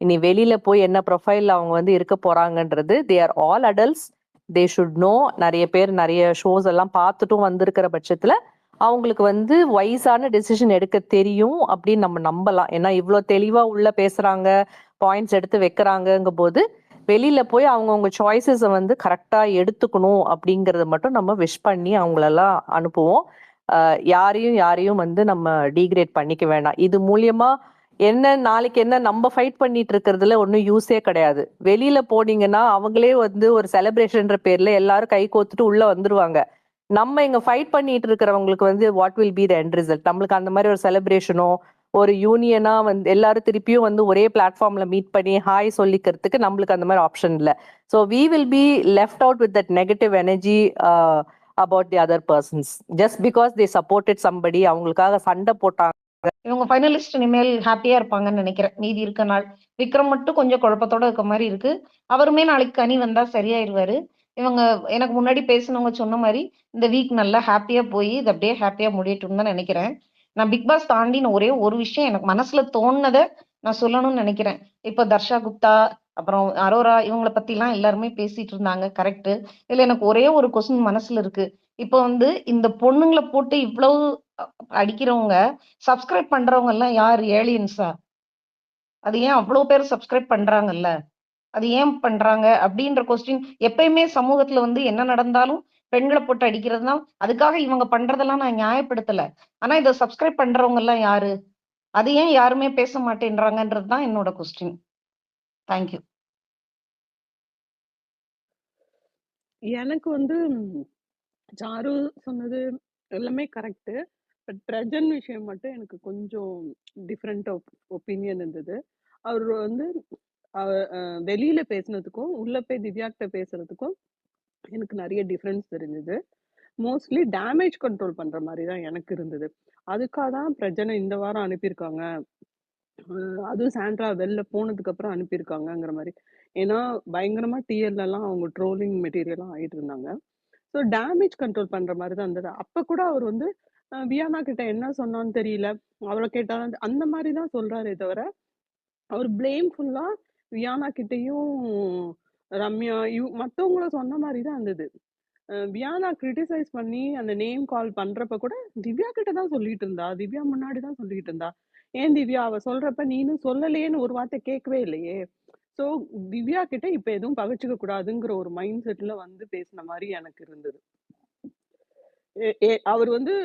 இனி வெளியில போய் என்ன ப்ரொஃபைல் அவங்க வந்து இருக்க போறாங்கன்றது, they are all adults, they should know. நிறைய பேர் நிறைய ஷோஸ் எல்லாம் பார்த்துட்டும் வந்திருக்கிற பட்சத்துல அவங்களுக்கு வந்து வைஸான டெசிஷன் எடுக்க தெரியும் அப்படின்னு நம்ம நம்பலாம். ஏன்னா இவ்வளோ தெளிவா உள்ள பேசுறாங்க, பாயிண்ட்ஸ் எடுத்து வைக்கிறாங்கங்கும் போது வெளியில போய் அவங்கவுங்க சாய்ஸஸை வந்து கரெக்டா எடுத்துக்கணும் அப்படிங்கறத மட்டும் நம்ம விஷ் பண்ணி அவங்களெல்லாம் அனுப்புவோம். யாரையும் வந்து நம்ம டீக்ரேட் பண்ணிக்க வேண்டாம். இது மூலியமா என்ன நாளைக்கு என்ன நம்ம ஃபைட் பண்ணிட்டு இருக்கிறதுல ஒன்றும் யூஸே கிடையாது. வெளியில போனீங்கன்னா அவங்களே வந்து ஒரு செலிப்ரேஷன்ற பேர்ல எல்லாரும் கை கோத்துட்டு உள்ள வந்துருவாங்க. நம்ம இங்க ஃபைட் பண்ணிட்டு இருக்கிறவங்களுக்கு வந்து what will be the end result? நம்மளுக்கு அந்த மாதிரி ஒரு செலிப்ரேஷனோ ஒரு யூனியனா வந்து எல்லாரும் திருப்பியும் வந்து ஒரே பிளாட்ஃபார்ம்ல மீட் பண்ணி ஹாய் சொல்லிக்கிறதுக்கு நம்மளுக்கு அந்த மாதிரி ஆப்ஷன் இல்லை. So we will be left out with that negative energy about the other persons just because they supported somebody, அவங்களுக்காக சண்டை போட்டாங்க. இவங்க ஃபைனலிஸ்ட் இனிமேல் ஹாப்பியா இருப்பாங்கன்னு நினைக்கிறேன். மீதி இருக்க நாள் விக்ரம் மட்டும் கொஞ்சம் குழப்பத்தோட இருக்க மாதிரி இருக்கு. அவருமே நாளைக்கு கனி வந்தா சரியாயிருவாரு. இவங்க எனக்கு முன்னாடி பேசினவங்க சொன்ன மாதிரி இந்த வீக் நல்லா ஹாப்பியா போய் இது அப்படியே ஹாப்பியா முடியட்டும் தான் நினைக்கிறேன். நான் பிக் பாஸ் தாண்டின ஒரே ஒரு விஷயம் எனக்கு மனசுல தோணுனதை நான் சொல்லணும்னு நினைக்கிறேன். இப்போ தர்ஷா குப்தா அப்புறம் அரோரா இவங்களை பத்தி எல்லாம் எல்லாருமே பேசிட்டு இருந்தாங்க, கரெக்ட். இதுல எனக்கு ஒரே ஒரு கொஸ்டின் மனசுல இருக்கு. இப்போ வந்து இந்த பொண்ணுங்களை போட்டு இவ்வளவு அடிக்கிறவங்க சப்ஸ்கிரைப் பண்றவங்க எல்லாம் யார்? ஏலியன்ஸா? அது ஏன் அவ்வளவு பேர் சப்ஸ்கிரைப் பண்றாங்கல்ல, அது ஏன் பண்றாங்க அப்படின்ற கொஸ்டின் எப்பயுமே சமூகத்துல வந்து என்ன நடந்தாலும் பெண்களை போட்டு அடிக்கிறது தான். அதுக்காக இவங்க பண்றதெல்லாம் நான் நியாயப்படுத்தல. ஆனா இதை சப்ஸ்கிரைப் பண்றவங்க எல்லாம் யாரு? அது ஏன் யாருமே பேச மாட்டேன்றாங்கன்றது தான் என்னோட கொஸ்டின். தேங்க்யூ. எனக்கு வந்து சாரு சொன்னது எல்லாமே கரெக்ட். பட் பிரஜன் விஷயம் மட்டும் எனக்கு கொஞ்சம் டிஃப்ரெண்ட் ஒப்பீனியன் இருந்தது. அவர் வந்து வெளியில பேசினதுக்கும் உள்ள போய் திவ்யா கிட்ட பேசுறதுக்கும் எனக்கு நிறைய டிஃப்ரென்ஸ் தெரிஞ்சது. மோஸ்ட்லி டேமேஜ் கண்ட்ரோல் பண்ற மாதிரி தான் எனக்கு இருந்தது. அதுக்காக தான் பிரஜனை இந்த வாரம் அனுப்பியிருக்காங்க, அதுவும் சாண்ட்ரா வெளில போனதுக்கு அப்புறம் அனுப்பியிருக்காங்கங்கிற மாதிரி. ஏன்னா பயங்கரமா டிஎல்ல எல்லாம் அவங்க ட்ரோலிங் மெட்டீரியலாம் ஆயிட்டு இருந்தாங்க. ஸோ டேமேஜ் கண்ட்ரோல் பண்ற மாதிரி தான் இருந்தது. அப்ப கூட அவர் வந்து வியானா கிட்ட என்ன சொன்னான்னு தெரியல, அவளை கேட்டா அந்த மாதிரி தான் சொல்றாரே தவிர அவர் பிளேம்ஃபுல்லா வியானா கிட்டையும் ரம்யா மத்தவங்கள சொன்ன மாதிரி தான் இருந்தது. வியானா கிரிட்டிசைஸ் பண்ணி அந்த நேம் கால் பண்றப்ப கூட திவ்யா கிட்ட தான் சொல்லிட்டு இருந்தா, திவ்யா முன்னாடி தான் சொல்லிட்டு இருந்தா. ஏன் திவ்யா அவ சொல்றப்ப நீனும் சொல்லலையேன்னு ஒரு வார்த்தை கேட்கவே இல்லையே. சோ திவ்யா கிட்ட இப்ப எதுவும் பகைச்சுக்க கூடாதுங்கிற ஒரு மைண்ட் செட்ல வந்து பேசின மாதிரி எனக்கு இருந்தது. அவர் வந்து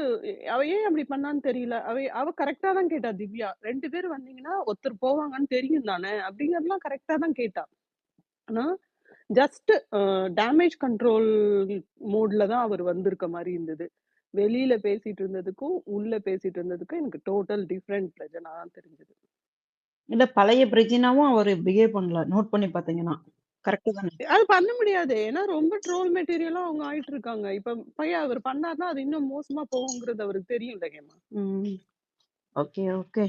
அவ ஏன் அப்படி பண்ணான்னு தெரியல. அவ கரெக்டா தான் கேட்டா. திவ்யா 2 பேர் வந்தீங்கன்னா ஒருத்தர் போவாங்கன்னு தெரியும் தானே அப்படிங்கறதெல்லாம் கரெக்டா தான் கேட்டா. ஆனா ஜஸ்ட் டேமேஜ் கண்ட்ரோல் மோட்ல தான் அவர் வந்திருக்க மாதிரி இருந்தது. வெளியில பேசிட்டு இருந்ததுக்கும் உள்ள பேசிட்டு இருந்ததுக்கும் எனக்கு டோட்டல் டிஃப்ரெண்ட் பிரச்சனை தான் தெரிஞ்சது. இல்ல பழைய பிரஜினாவும் அவர் பிஹேவ் பண்ணல. நோட் பண்ணி பாத்தீங்கன்னா கரெக்ட் தானே. அது பண்ண முடியாது. ஏன்னா ரொம்ப ட்ரோல் மெட்டீரியலா அவங்க ஆயிட்டு இருக்காங்க. இப்ப பையன் அவர் பண்ணாருன்னா அது இன்னும் மோசமா போகுங்கிறது அவருக்கு தெரியும்ல ஹேமா. Okay okay.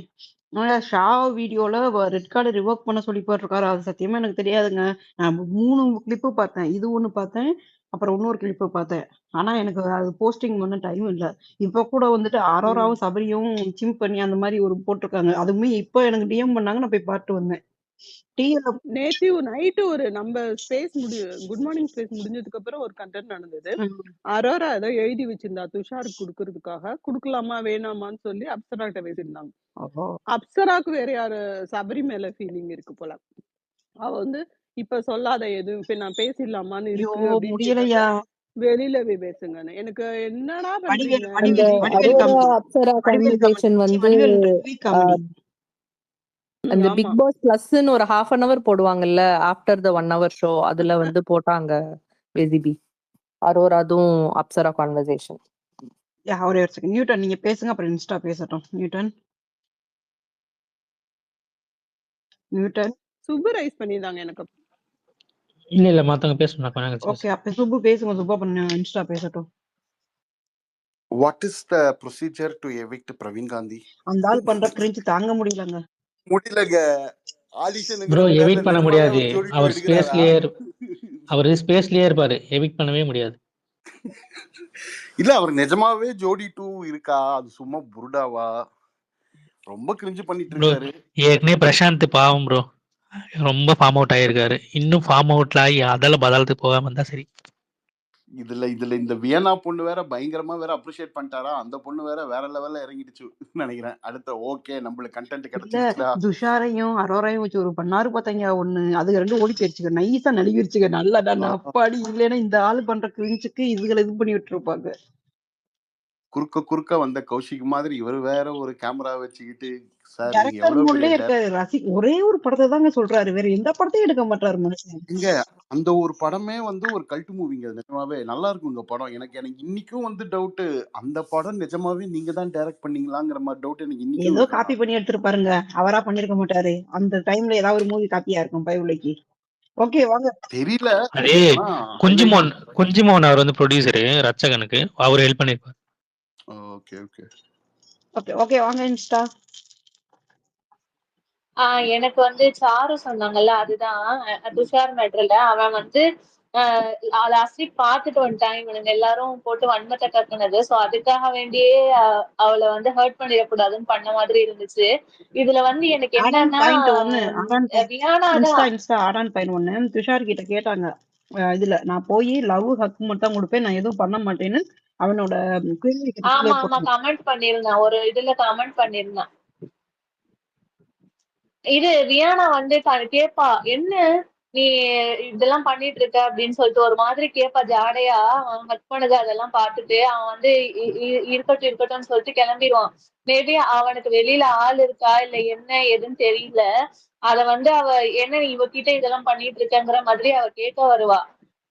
ஷா வீடியோல ரெட் கார்டு ரிவோக் பண்ண சொல்லி போட்டிருக்காரு. அது சத்தியமா எனக்கு தெரியாதுங்க. நான் 3 கிளிப்பு பார்த்தேன். இது ஒண்ணு பார்த்தேன். அப்புறம் இன்னொரு கிளிப்பு பார்த்தேன். ஆனா எனக்கு அது போஸ்டிங் பண்ண டைம் இல்ல. இப்ப கூட வந்துட்டு ம். அரோராவும் சபரியும் சிம் பண்ணி அந்த மாதிரி ஒரு போட்டிருக்காங்க. அதுவுமே இப்ப எனக்கு டிஎம் பண்ணாங்க. நான் போய் பார்த்து வந்தேன். டிஎல் நேத்து நைட்டு ஒரு நம்ம ஸ்பேஸ் குட் மார்னிங் ஸ்பேஸ் முடிஞ்சதுக்கு அப்புறம் ஒரு கண்டென்ட் நடந்தது. அரோரா ஏதோ எழுதி வச்சிருந்தா துஷாருக்கு கொடுக்கறதுக்காக, குடுக்கலாமா வேணாமான்னு சொல்லி அப்சரா கிட்ட பேசியிருந்தாங்க. அப்சராக்கு வேற யாரு சபரி மேல ஃபீலிங் இருக்கு போல. அவ வந்து இப்ப சொல்லாத எதுவும் இப்ப நான் பேசிடலாமான்னு ஐயோ இருக்கு அப்படின்னு கேட்டாக்க முடியலையா? வெளியில போய் பேசுங்கன்னு. எனக்கு என்னடா வடிவேல் பண்றீங்க? அந்த Vadivel Vadivel Arora comedy. Apsara Vadivel conversation comedy. வந்து வடிவேல் விவேக் காமெடி. அந்த ஆமா. பிக் பாஸ் பிளஸ்ன்னு ஒரு 1/2 an hour போடுவாங்கல்ல ஆஃப்டர் த 1 hour ஷோ, அதுல வந்து போட்டாங்க பேசிபி அரோராதும் அப்சரா கான்வர்சேஷன். ஒரே ஒரு செகண்ட். நியூட்டன் நீங்க பேசுங்க, அப்புறம் இன்ஸ்டா பேசட்டும். நியூட்டன் நியூட்டன் சுப்பு ரைஸ் பண்ணியிருந்தாங்க எனக்கு. இல்ல மத்தவங்க பேசணும். நான் கொஞ்ச நேரம் கழிச்சு ஓகே, அப்ப சுப்பு பேசுங்க. சுப்பு அப்புறம் இன்ஸ்டா பேசட்டும். What is the procedure to evict Praveen Gandhi? அந்த ஆள் பண்ற கிரிஞ்சு தாங்க முடியலங்க. முடியலங்க. ப்ரோ ஆடிஷனுங்கிற எவிட் பேர்ல பண்ண நிஜமாவே முடியாது. அவர் ஜோடி டூ அவர் எடுக்கிறாரா? ஸ்பேஸ்லயே இருப்பாரு. எவிட் பண்ணவே முடியாது. இல்ல அவர் நிஜமாவே ஜோடி டூ இருக்கா? அது சும்மா புருடாவா? ரொம்ப கிரிஞ்சு பண்ணிட்டு ப்ரோ இருக்காரு. ஏற்கனவே பிரசாந்த் பாவம் ப்ரோ, ரொம்ப ஃபார்ம் அவுட் ஆயிருக்காரு. இன்னும் ஃபார்ம் அவுட்ல ஆகி அதால பதாலத்துக்கு போகாம இருந்தா சரி. இதுல இந்த வியனா பொண்ணு வேற பயங்கரமா வேற அப்ரிஷியேட் பண்ணிட்டாரா? அந்த பொண்ணு வேற வேற லெவல்ல இறங்கிடுச்சு நினைக்கிறேன். அடுத்த ஓகே நம்மளுக்கு கண்டென்ட் இல்ல கிடைச்சிருச்சுடா. துஷாரையும் அரோராயும் வச்சு ஒரு பண்ணாரு பாத்தீங்க ஒண்ணு. அது ரெண்டும் ஓடி போயிருச்சுங்க. நைஸா நழுவிருச்சுங்க. நல்லடா அப்பாடி. இல்லைன்னா இந்த ஆளு பண்ற கிரிஞ்சுக்கு இதுகளை இது பண்ணி விட்டுருப்பாங்க. குறுக்க வந்த கௌஷிக் மாதிரி இவர் வேற ஒரு கேமரா வச்சுக்கிட்டு, சார் நீங்க டைரக்டர் எவ்வளவு மூட்லயே பெரிய இருக்காரு. ஒரே ஒரு படத்தை தாங்க சொல்றாரு. வேற எந்த படத்தையும் எடுக்க மாட்டாரு மனுஷன். இங்க அந்த ஒரு படமே வந்து ஒரு கல்ட் மூவிங்க. நிஜமாவே நல்லா இருக்கும் இந்த படம். எனக்கு இன்னைக்கும் வந்து டவுட், அந்த படம் நிஜமாவே நீங்க தான் டைரக்ட் பண்ணீங்களாங்கிற மாதிரி டவுட் எனக்கு இன்னைக்கும் ஏதோ இருக்கு. காப்பி பண்ணி எடுத்திருப்பாருங்க. அவரா பண்ணிருக்க மாட்டாரு. அந்த டைம்ல ஏதாவது ஒரு மூவி காப்பியா இருக்கும் பயவுலைக்கு. ஓகே வாங்க. தெரியல. அதே குஞ்சுமோன் அவர் வந்து ப்ரொடியூசரு ரட்சகனுக்கு, அவர் ஹெல்ப் பண்ணிருப்பாரு. ஓகே ஓகே ஓகே ஓகே வாங்க இன்ஸ்டா. எனக்கு வந்து சாரு சொன்னாங்கல்ல, அதுதான் துஷார் மேட்டர்ல அவன் வந்து லாஸ்ட் வீக் பாத்துட்டு வந்துட்டான். இவனுங்க எல்லாரும் போட்டு வன்மத்தை கத்துனது. சோ அதுக்காக வேண்டியே அவளை வந்து ஹர்ட் பண்ணிடக்கூடாதுன்னு பண்ண மாதிரி இருந்துச்சு. இதுல வந்து எனக்கு என்னன்னா துஷார் கிட்ட கேட்டாங்க இதுல, நான் போய் லவ் ஹக் மட்டும் தான் கொடுப்பேன், நான் எதுவும் பண்ண மாட்டேன்னு அவனோட ஆமா கமெண்ட் பண்ணிருந்தான். ஒரு இதுல கமெண்ட் பண்ணிருந்தான். இது ரியானா வந்து கேப்பா, என்ன நீ இதெல்லாம் பண்ணிட்டு இருக்க அப்படின்னு சொல்லிட்டு ஒரு மாதிரி கேப்பா ஜாடையா. அவன் ஹக் பண்ணது அதெல்லாம் பார்த்துட்டு அவன் வந்து இருக்கட்டும்னு சொல்லிட்டு கிளம்பிடுவான். மேபி அவனுக்கு வெளியில ஆள் இருக்கா இல்ல என்ன எதுன்னு தெரியல. அத வந்து அவ என்ன இவகிட்ட இதெல்லாம் பண்ணிட்டு இருக்கங்கிற மாதிரி அவ கேட்க வருவா.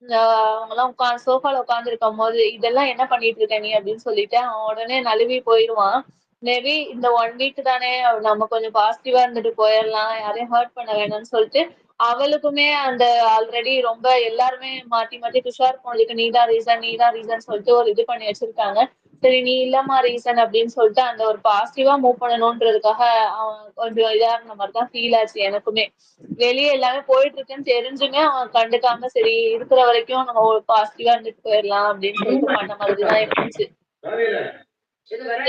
அவங்க எல்லாம் சோஃபால உட்கார்ந்து இருக்கும் போது இதெல்லாம் என்ன பண்ணிட்டு இருக்க நீ அப்படின்னு சொல்லிட்டு அவன் உடனே நழுவி போயிடுவான். மேபி இந்த 1 வீக் தானே நம்ம கொஞ்சம் பாசிட்டிவா இருந்துட்டு போயிடலாம், யாரையும் ஹர்ட் பண்ண வேணும்னு சொல்லிட்டு அவளுக்குமே அந்த ஆல்ரெடி ரொம்ப எல்லாருமே மாத்தி மாத்தி துஷார் போனதுக்கு நீதான் ரீசன் சொல்லிட்டு ஒரு இது பண்ணி வச்சிருக்காங்க. சரி நீ இல்லம்மா ரீசன் அப்படின்னு சொல்லிட்டு அந்த ஒரு பாசிட்டிவா மூவ் பண்ணணும்ன்றதுக்காக அவன் கொஞ்சம் இதா இருந்த மாதிரிதான் ஃபீல் ஆச்சு எனக்குமே. வெளியே எல்லாமே போயிட்டு இருக்குன்னு தெரிஞ்சுமே அவன் கண்டுக்காம சரி இருக்கிற வரைக்கும் நம்ம ஒரு பாசிட்டிவா இருந்துட்டு போயிடலாம் அப்படின்னு சொல்லிட்டு பண்ண மாதிரிதான் இருந்துச்சு.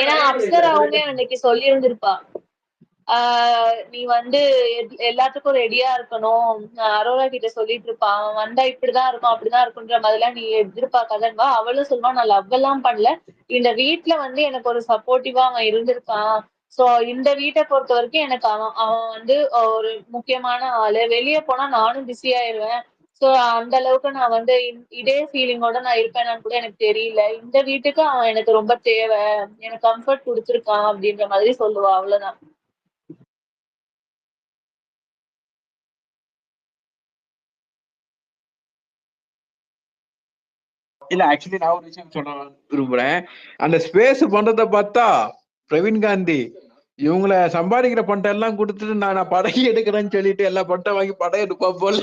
ஏன்னா அப்சராவுமே அன்னைக்கு சொல்லி இருந்திருப்பா, நீ வந்து எல்லாத்துக்கும் ரெடியா இருக்கணும். அரோரா கிட்ட சொல்லிட்டு இருப்பா, அவன் வந்தா இப்படிதான் இருக்கும் அப்படிதான் இருக்குன்ற மாதிரிலாம் நீ எதிர்பார்க்காதன்பா. அவளும் சொல்லுவா, நான் லவ் எல்லாம் பண்ணல, இந்த வீட்டுல வந்து எனக்கு ஒரு சப்போர்ட்டிவா அவன் இருந்திருக்கான். சோ இந்த வீட்டை பொறுத்த வரைக்கும் எனக்கு அவன் வந்து ஒரு முக்கியமான ஆளு. வெளியே போனா நானும் பிஸி ஆயிருவேன். சோ அந்த அளவுக்கு நான் வந்து இதே ஃபீலிங்கோட நான் இருப்பேனான்னு கூட எனக்கு தெரியல. இந்த வீட்டுக்கு அவன் எனக்கு ரொம்ப தேவை, எனக்கு கம்ஃபர்ட் கொடுத்துருக்கான் அப்படின்ற மாதிரி சொல்லுவா. அவ்வளவுதான். இல்ல ஆக்சுவலி நான் ஒரு விஷயம் சொல்ல விரும்புறேன். அந்த ஸ்பேஸ் பண்றதை பார்த்தா பிரவீன் காந்தி இவங்கள சம்பாதிக்கிற பண்டம் எல்லாம் கொடுத்துட்டு நான் படம் எடுக்கிறேன்னு சொல்லிட்டு எல்லா பண்டம் வாங்கி படம் எடுப்பா போல.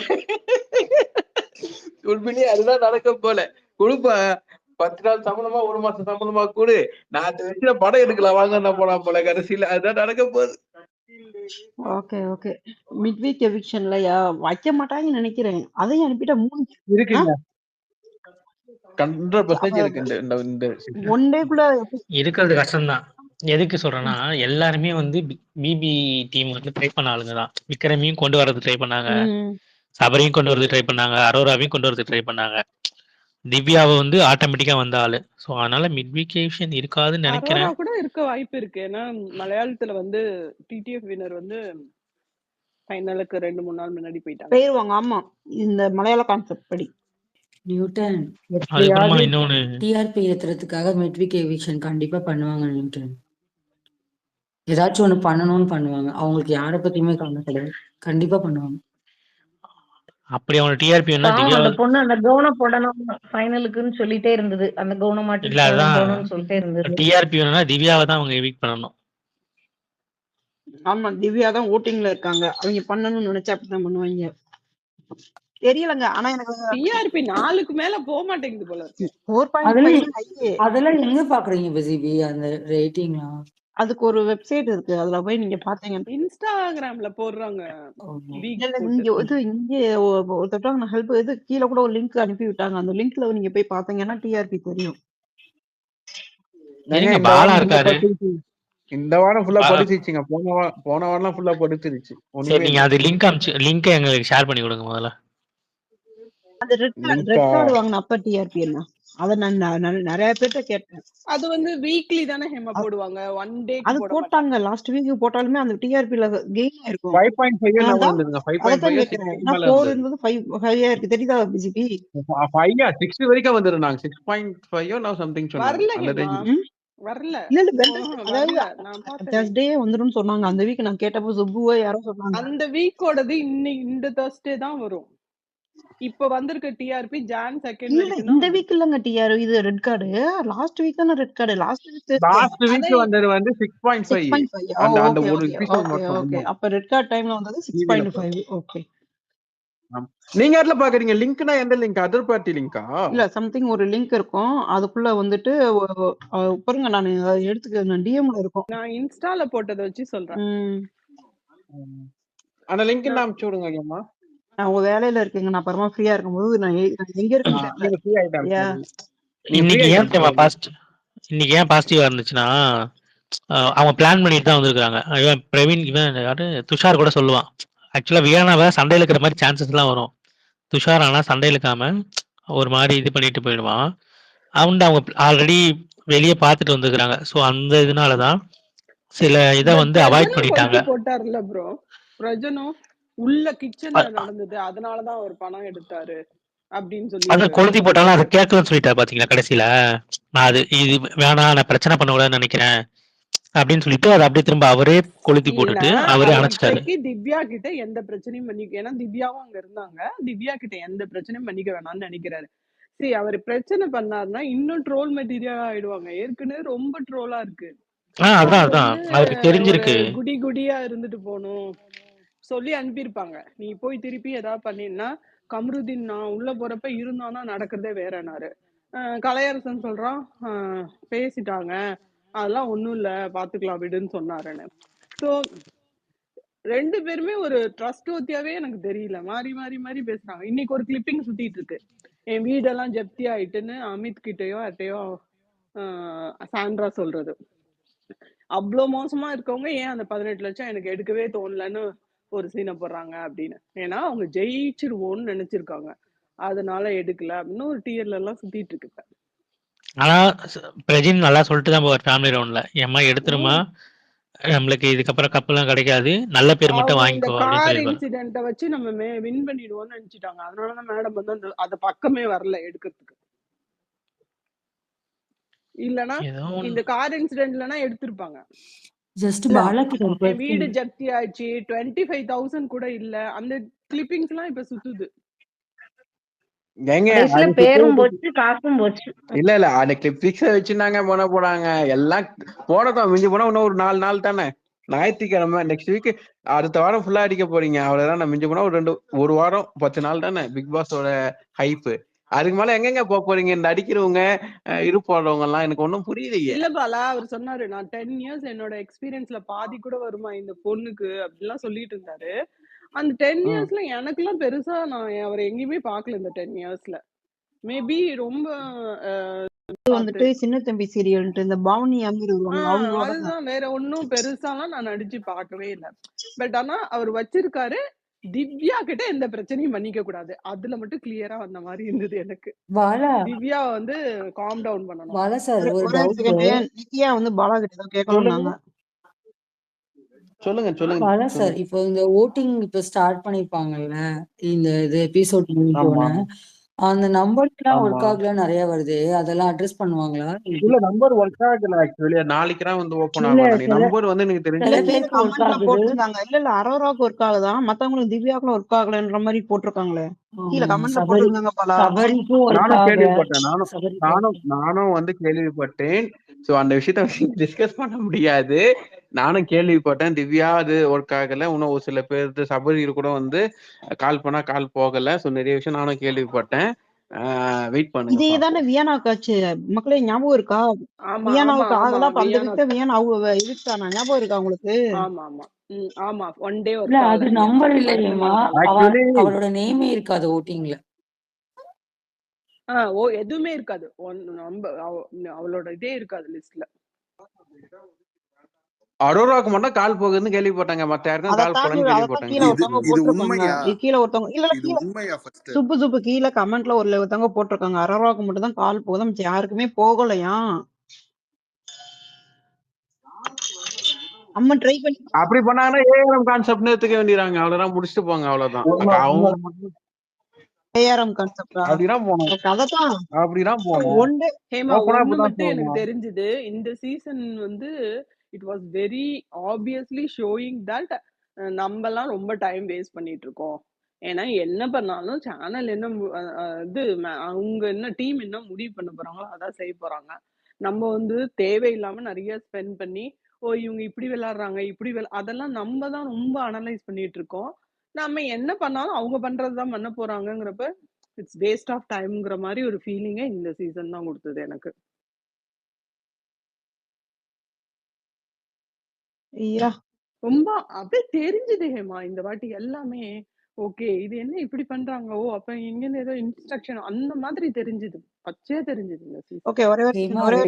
உண்மையிலேயே அதுதான் நடக்க போல. கொடுப்ப 10 நாள் சம்பளமா 1 மாசம் சம்பளமா கூடு, நான் அந்த வச்சுல படம் எடுக்கலாம் வாங்க போனா போல. கடைசியில அதுதான் நடக்க போகுது. Okay okay. மிட் வீக் எவிக்ஷன்லயா வைக்க மாட்டாங்கன்னு நினைக்கிறேன். அதையும் அனுப்பிட்டா 3 இருக்குங்க 100% அவ இருக்கு இந்த இந்த இந்த season. 1 டேக்குள்ள இருக்கிறது கஷ்டம்தான். எதுக்கு சொல்றேன்னா எல்லாருமே வந்து பிபி டீம் வந்து ட்ரை பண்ண ஆளுங்க தான். விக்ரமையும் கொண்டு வரது ட்ரை பண்ணாங்க, ம். சபரியும் கொண்டு வரது ட்ரை பண்ணாங்க, அரோராவையும் கொண்டு வரது ட்ரை பண்ணாங்க. திவ்யாவை வந்து ஆட்டோமேட்டிக்கா வந்த ஆளு. ஸோ அதனால மிட் வீக்கேஷன் இருக்காதுன்னு அரோரா நினைக்கிறேன். கூட இருக்க வாய்ப்பு இருக்கு. ஏன்னா மலையாளத்துல வந்து டிடிஎஃப் வினர் வந்து ஃபைனலுக்கு 2-3 நாள் முன்னாடி போயிட்டாங்க. போயிருவாங்க. ஆமா. இந்த மலையாள கான்செப்ட் படி. நியூட்டன் அதுக்கப்புறமா எப்படியாவது இன்னொன்னு டிஆர்பி ஏத்துறதுக்காக மிட்வீக் எவிக்ஷன் கண்டிப்பா பண்ணுவாங்க நியூட்டன். ஏதாச்சும் ஒண்ணு பண்ணணும்னு பண்ணுவாங்க. அவங்களுக்கு யாரை பத்தியுமே கவலை கிடையாது. கண்டிப்பா பண்ணுவாங்க. அப்படி அவனோட டிஆர்பி வேணா பாவம் திவ்யா அந்த பொண்ணு அந்த கவுனம் போடணும் ஃபைனலுக்குன்னு சொல்லிட்டே இருந்தது. அந்த கவுனம் இல்ல மாட்டிட்டு அதான் போகணும்னு சொல்லிட்டே இருந்தது. டிஆர்பி வேணும்னா திவ்யாவை தான் அவங்க எவிக் பண்ணணும். ஆமா. திவ்யா தான் ஓட்டிங்ல இருக்காங்க. அவங்க பண்ணணும்னு நினைச்சா அப்படிதான் பண்ணுவாங்க. தெரியலங்க. ஆனா எனக்கு டிஆர்பி 4க்கு மேல போக மாட்டேங்குது போல இருக்கு. 4.5 ஹை. அதெல்லாம் எங்க பாக்குறீங்க பிசிபி அந்த ரேட்டிங்லாம்? அதுக்கு ஒரு வெப்சைட் இருக்கு. அதுல போய் நீங்க பாத்தீங்கன்னா இன்ஸ்டாகிராம்ல போடுறாங்க வீக் இல்ல போட்டு. இங்க ஒருத்தவங்க ஹெல்ப் இது கீழே கூட ஒரு லிங்க் அனுப்பி விட்டாங்க. அந்த லிங்க்ல நீங்க போய் பாத்தீங்கன்னா டிஆர்பி தெரியும். ஏங்க, எங்க இந்த பாலா வாரம் full ஆ இருக்காரு? படிச்சிருச்சு. இந்த வாரம் ஃபுல்லா பா- படிச்சிருச்சுங்க. போன வாரம்லாம் ஃபுல்லா படிச்சிருச்சு. சரி ஒண்ணுமே நீங்க இல்ல. அது லிங்க் எங்களுக்கு ஷேர் பண்ணி கொடுங்க முதல்ல. அந்த லிங்கா ரெட் கார்டு வாங்கின அப்ப டிஆர்பி என்ன? அத நான் நிறைய பேர்ட்ட கேட்டேன். அது வந்து வீக்லி தானே ஹேமா போடுவாங்க, 1 டேக்கு அது போட போட்டாங்க மாட்டாங்க. லாஸ்ட் வீக் போட்டாலுமே அந்த டிஆர்பில கெயின் ஆயிருக்கும். 5.5 நான் நம்ம தான் வந்ததுங்க. அதைத்தான் 5.5 கேக்குறேன். 6 நான் மேல 4 இருந்தது. இருந்தது 5 இருக்கு. தெரியுதா பிஜிபி? 6 வரைக்கும் வந்துருந்தாங்க. 6.5 நான் சம்திங் சொன்னாங்க. வரல அந்த ஹேமா, ரேஞ்ச். வரல. இல்ல வெட்னஸ்டே அதாவது வரல, நான் பார்த்தேனே. Thursday வந்துரும்னு சொன்னாங்க. அந்த வீக் நான் கேட்டப்போ சுப்புவோ யாரோ சொன்னாங்க. அந்த வீக்கோடது இந்த Thursday தான் வரும். இப்ப வந்திருக்க டிஆர்பி ஜான் 2 இல்ல வரைக்கும் தான் இந்த வந்திருக்கு. வீக் இல்லங்க டிஆர் இது ரெட் கார்டு. லாஸ்ட் வீக் தானே red card. Last week last week அதே வந்தது வந்து 6.5. 6.5. அந்த அந்த ஓகே ஒரு ஓகே எபிசோட் ஓகே மட்டும். ஓகே. ஆமா. அப்ப ரெட் கார்டு டைம்ல வந்தது டிவில 6.5. ஓகே. ஆமா. நீங்க யார்ல பாக்குறீங்க? லிங்க்னா எந்த லிங்க்? Other party Lingaa? இல்ல சம்திங் ஒரு லிங்க் இருக்கும். அதுக்குள்ள வந்துட்டு பாருங்க நான் எடுத்துக்க நான் டிஎம்ல இருக்கும். நான் இன்ஸ்டால போட்டதை வச்சு சொல்றேன். அந்த லிங்க் நான் அனுப்பிச்சு விடுங்க ஐயம்மா. நான் உங்க வேலையில இருக்கேங்க. நான் அப்புறமா ஃப்ரீயா இருக்கும்போது நான் எங்க இருக்கேன்னு தெரியல. நீங்க ஃப்ரீ ஆயிட்டு அனுப்பிச்சு Yeah. விடுங்க. நீங்க இன்னைக்கு ஃப்ரீ ஏன் ஆயிட்டு தெரியுமா அனுப்பிச்சு விடுங்க. இன்னைக்கு ஏன் பாசிட்டிவா இருந்துச்சுன்னா அவங்க பிளான் பண்ணிட்டு தான் வந்திருக்காங்க. இவன் பிரவீன் இவன் யாரு துஷார் கூட சொல்லுவான். ஆக்சுவலா வியானாவை சண்டையில இருக்கிற மாதிரி சான்சஸ் எல்லாம் வரும். துஷார் ஆனா சண்டையில இருக்காம ஒரு மாதிரி இது பண்ணிட்டு போயிடுவான். அவங்க ஆல்ரெடி வெளியே பார்த்துட்டு வந்துருக்காங்க. ஸோ அந்த இதனாலதான் சில இதை இந்த வந்து அவாய்ட் பிரஜனும் பண்ணிட்டாங்க. கொளுத்தி போட்டார்ல ப்ரோ, பிரஜனும் உள்ள கிச்சன்ல நடந்தது, அதனாலதான் அவர் பணம் எடுத்தாரு அப்படின்னு சொல்லி அதான் கொளுத்தி போட்டாலும் அதை கேட்கலன்னு சொல்லிட்டாரு பாத்தீங்களா கடைசியில. நான் அது இது வேணாம், நான் பிரச்சனை பண்ண கூடாதுன்னு நினைக்கிறேன் அப்படின்னு சொல்லிட்டு அதை அப்படியே திரும்ப அவரே கொளுத்தி போட்டுட்டு அவரே அணைச்சிட்டாரு. இப்போதைக்கு திவ்யா கிட்ட எந்த பிரச்சனையும் பண்ணிக்க, ஏன்னா திவ்யாவும் அங்க இருந்தாங்க, திவ்யா கிட்ட எந்த பிரச்சனையும் பண்ணிக்க வேணாம்னு நினைக்கிறாரு. சரி, அவர் பிரச்சனை பண்ணாருன்னா இன்னும் ட்ரோல் மெட்டீரியல் ஆயிடுவாங்க. ஏற்கனவே ரொம்ப ட்ரோலா இருக்கு. அதான் அவருக்கு தெரிஞ்சிருக்கு. குடி குடியா இருந்துட்டு போகணும் சொல்லி அனுப்பியிருப்பாங்க. நீ போய் திருப்பி ஏதாவது பண்ணினா கமருதீன் நான் உள்ள போறப்ப இருந்தானா நடக்கிறதே வேறனாரு. கலையரசன் சொல்றான் பேசிட்டாங்க, அதெல்லாம் ஒண்ணும் இல்ல பாத்துக்கலாம் விடுன்னு சொன்னாருன்னு. ஸோ 2 பேருமே ஒரு ட்ரஸ்ட் ஒத்தியாவே எனக்கு தெரியல. மாறி மாறி மாறி பேசுறாங்க. இன்னைக்கு ஒரு கிளிப்பிங் சுத்திட்டு இருக்கு, என் வீடெல்லாம் ஜப்தி ஆயிட்டுன்னு அமித் கிட்டயோ அட்டையோ சாண்ட்ரா சொல்றது. அவ்வளோ மோசமா இருக்கவங்க ஏன் அந்த 18 லட்சம் எனக்கு எடுக்கவே தோணலன்னு ஒரு சீனை போடுறாங்க அப்படின்னு. ஏன்னா அவங்க ஜெயிச்சிருவோம்னு நினைச்சிருக்காங்க, அதனால எடுக்கல அப்படின்னு ஒரு டியர்ல எல்லாம் சுத்திட்டு இருக்கு. ஆனா பிரஜின் நல்லா சொல்லிட்டு தான் போவார் ஃபேமிலி ரவுண்ட்ல, ஏமா எடுத்துருமா, நம்மளுக்கு இதுக்கப்புறம் கப்பெல்லாம் கிடைக்காது, நல்ல பேர் மட்டும் அவங்க இந்த வாங்கிக்கோ அப்படின்னு கார் சொல்லியிருப்பாரு. இன்சிடென்ட்டை வச்சு நம்ம வின் பண்ணிடுவோம்னு நினைச்சிட்டாங்க. அதனாலதான் மேடம் வந்து அந்த பக்கமே வரல எடுக்கிறதுக்கு. இல்லனா இந்த கார் இன்சிடென்ட்லனா எடுத்திருப்பாங்க. ஜஸ்ட் பாலா கிட்ட வீடு ஜப்தி ஆச்சு, 25,000 கூட இல்ல. அந்த கிளிப்பிங்ஸ் எல்லாம் இப்ப சுத்துது. பேரும் போச்சு, காசும் போச்சு. இல்ல அந்த கிளிப் பிக்ஸ வச்சுனாங்க போனாங்க எல்லாம் போனதான் மிஞ்சி போனா இன்னும் ஒரு 4 நாள் தானே, ஞாயிற்றுக்கிழமை நெக்ஸ்ட் வீக் அடுத்த வாரம் ஃபுல்லா அடிக்க போறீங்க. அவ்வளவுதான். நான் மிஞ்சி போனா ஒரு வாரம் 10 நாள் தானே பிக் பாஸோட ஹைப்பு. அதுக்கு மேல எங்கெங்க போறீங்க? இந்த அடிக்கிறவங்க இருப்பாடுறவங்க எல்லாம் எனக்கு ஒன்றும் புரியலையே. இல்ல பாலா, அவர் சொன்னாரு நான் 10 இயர்ஸ் என்னோட எக்ஸ்பீரியன்ஸ்ல பாதி கூட வருமா இந்த பொண்ணுக்கு அப்படிலாம் சொல்லிட்டு இருந்தாரு. அந்த 10 இயர்ஸ்ல எனக்குலாம் பெருசா நான் அவரை எங்கேயுமே பார்க்கல. இந்த 10 இயர்ஸ்ல மேபி ரொம்ப வந்துட்டு சின்ன தம்பி சீரியல்ட்டு இந்த பவுனி அமீர் வருவாங்க அவங்களோட அதுதான், வேற ஒன்னும் பெருசாலாம் நான் நடிச்சு பார்க்கவே இல்லை. பட் ஆனா அவர் வச்சிருக்காரு திவ்யா கிட்ட எந்த பிரச்சனையும் பண்ணிக்க கூடாது, அதுல மட்டும் கிளியரா வந்த மாதிரி இருந்தது எனக்கு. பாலா திவ்யா வந்து காம் டவுன் பண்ணணும். பாலா சார் ஒரு ஒரு டவுட். செகண்ட் நித்யா வந்து பாலா கிட்ட தான் கேட்கணும்னாங்க. சொல்லுங்க சொல்லுங்க பாலா சார், இப்போ இந்த ஓட்டிங் இப்போ ஸ்டார்ட் பண்ணிருப்பாங்கல்ல இந்த இது எபிசோட் முடிஞ்சோடனே, அந்த நம்பர்ஸ்லாம் ஒர்க் ஆகல நிறைய வருது, அதெல்லாம் அட்ரஸ் பண்ணுவாங்களா? இல்ல நம்பர் ஒர்க் ஆகல. ஆக்சுவலி நாளைக்கு தான் வந்து ஓபன் இல்ல ஆகும். நம்பர் வந்து எனக்கு தெரிஞ்சு சில கீழே பேருக்கு ஒர்க் கமெண்ட்ல ஆகுது. போட்டிருந்தாங்க. இல்ல அரோராவுக்கு ஒர்க் ஆகுதான், மத்தவங்களுக்கு திவ்யாவுக்குலாம் ஒர்க் ஆகலன்ற மாதிரி போட்டிருக்காங்களே. கீழே கமெண்ட்ல போட்டிருந்தாங்க பாலா. சபரிக்கும் ஒர்க் நானும் ஆகல. கேள்விப்பட்டேன். சபரிக்கு நானும் வந்து கேள்விப்பட்டேன். சோ அந்த விஷயத்த டிஸ்கஸ் பண்ண முடியாது. நானும் கேள்விப்பட்டேன் திவ்யா அது ஒர்க் ஆகல. இன்னும் ஒரு சில பேருக்கு சபரி கூட வந்து கால் பண்ணா கால் போகல. சோ நிறைய விஷயம் நானும் கேள்விப்பட்டேன். வெயிட் பண்ணுங்க இதே தானே பாப்போம். வியானாவுக்கு ஆச்சு. மக்களே ஞாபகம் இருக்கா? ஆமா ஆமா வியானாவுக்கு ஆமா ஆகல, அப்ப அந்த வியானா. வித்த வியானா அவங்க இருக்கானா ஞாபகம் இருக்கா உங்களுக்கு? ஆமா ஆமா ஆமா 1 டே இல்ல ஒர்க் அது ஆகல நம்பர் வியானா. இல்லையேம்மா, ஆக்சுவலி அவளோட நேமே இருக்காது ஓட்டிங்ல. எதுவுமே இருக்காது. அவளோட இதே இருக்காது லிஸ்ட்ல. அரோராக்கு மட்டும் கால் போகுதுன்னு கேள்விப்பட்டாங்க. மத்த யாருக்கும் கால் அதைத்தான் போலன்னு அதைத்தான் கேள்விப்பட்டாங்க. கீழே ஒருத்தவங்க இது போட்டிருக்காங்க. உண்மையா? கீழே ஒருத்தவங்க இல்ல இது கீழே உண்மையா? ஃபர்ஸ்ட் சுப்பு கீழே கமெண்ட்ல ஒருத்தவங்க போட்டிருக்காங்க. அரோராவுக்கு மட்டும் தான் கால் போகுது, மிச்சம் யாருக்குமே போகலையா. அம்மா ட்ரை பண்ணி அப்படி பண்ணாங்கன்னா ஏஆர்எம் கான்செப்ட்னு எடுத்துக்க வேண்டியறாங்க. அவ்வளவுதான், முடிச்சுட்டு போங்க. அவ்வளவுதான். அவங்க மட்டும் ஏஆர்எம் கான்செப்டா? அப்படிதான் போகணும். அதைத்தான் அப்படிதான் போகணும். ஒன் டே ஹேமா, ஓப்பனா ஒண்ணு அப்படிதான் மட்டும் எனக்கு போகணும். தெரிஞ்சது, இந்த சீசன் வந்து it was very obviously showing that நம்மலாம் ரொம்ப டைம் வேஸ்ட் பண்ணிட்டு இருக்கோம். ஏன்னா என்ன பண்ணாலும் சேனல் என்ன அவங்க என்ன டீம் என்ன முடிவு பண்ண போறாங்களோ அதான் செய்ய போறாங்க. நம்ம வந்து தேவையில்லாம நிறைய ஸ்பெண்ட் பண்ணி இவங்க இப்படி விளையாடுறாங்க இப்படி அதெல்லாம் நம்ம தான் ரொம்ப அனலைஸ் பண்ணிட்டு இருக்கோம். நம்ம என்ன பண்ணாலும் அவங்க பண்றதுதான் பண்ண போறாங்கிறப்ப இட்ஸ் வேஸ்ட் ஆஃப் டைம்ங்கிற மாதிரி ஒரு ஃபீலிங்கே இந்த சீசன் தான் கொடுத்தது எனக்கு. ரொம்ப அப்படியே தெரிஞ்சது ஹேமா இந்த வாட்டி எல்லாமே. ஓகே இது என்ன இப்படி பண்றாங்க, அப்ப இங்க இருந்து ஏதோ இன்ஸ்ட்ரக்ஷன் அந்த மாதிரி தெரிஞ்சது, பச்சையா தெரிஞ்சது இந்த சீசன். ஓகே ஒரே ஒரு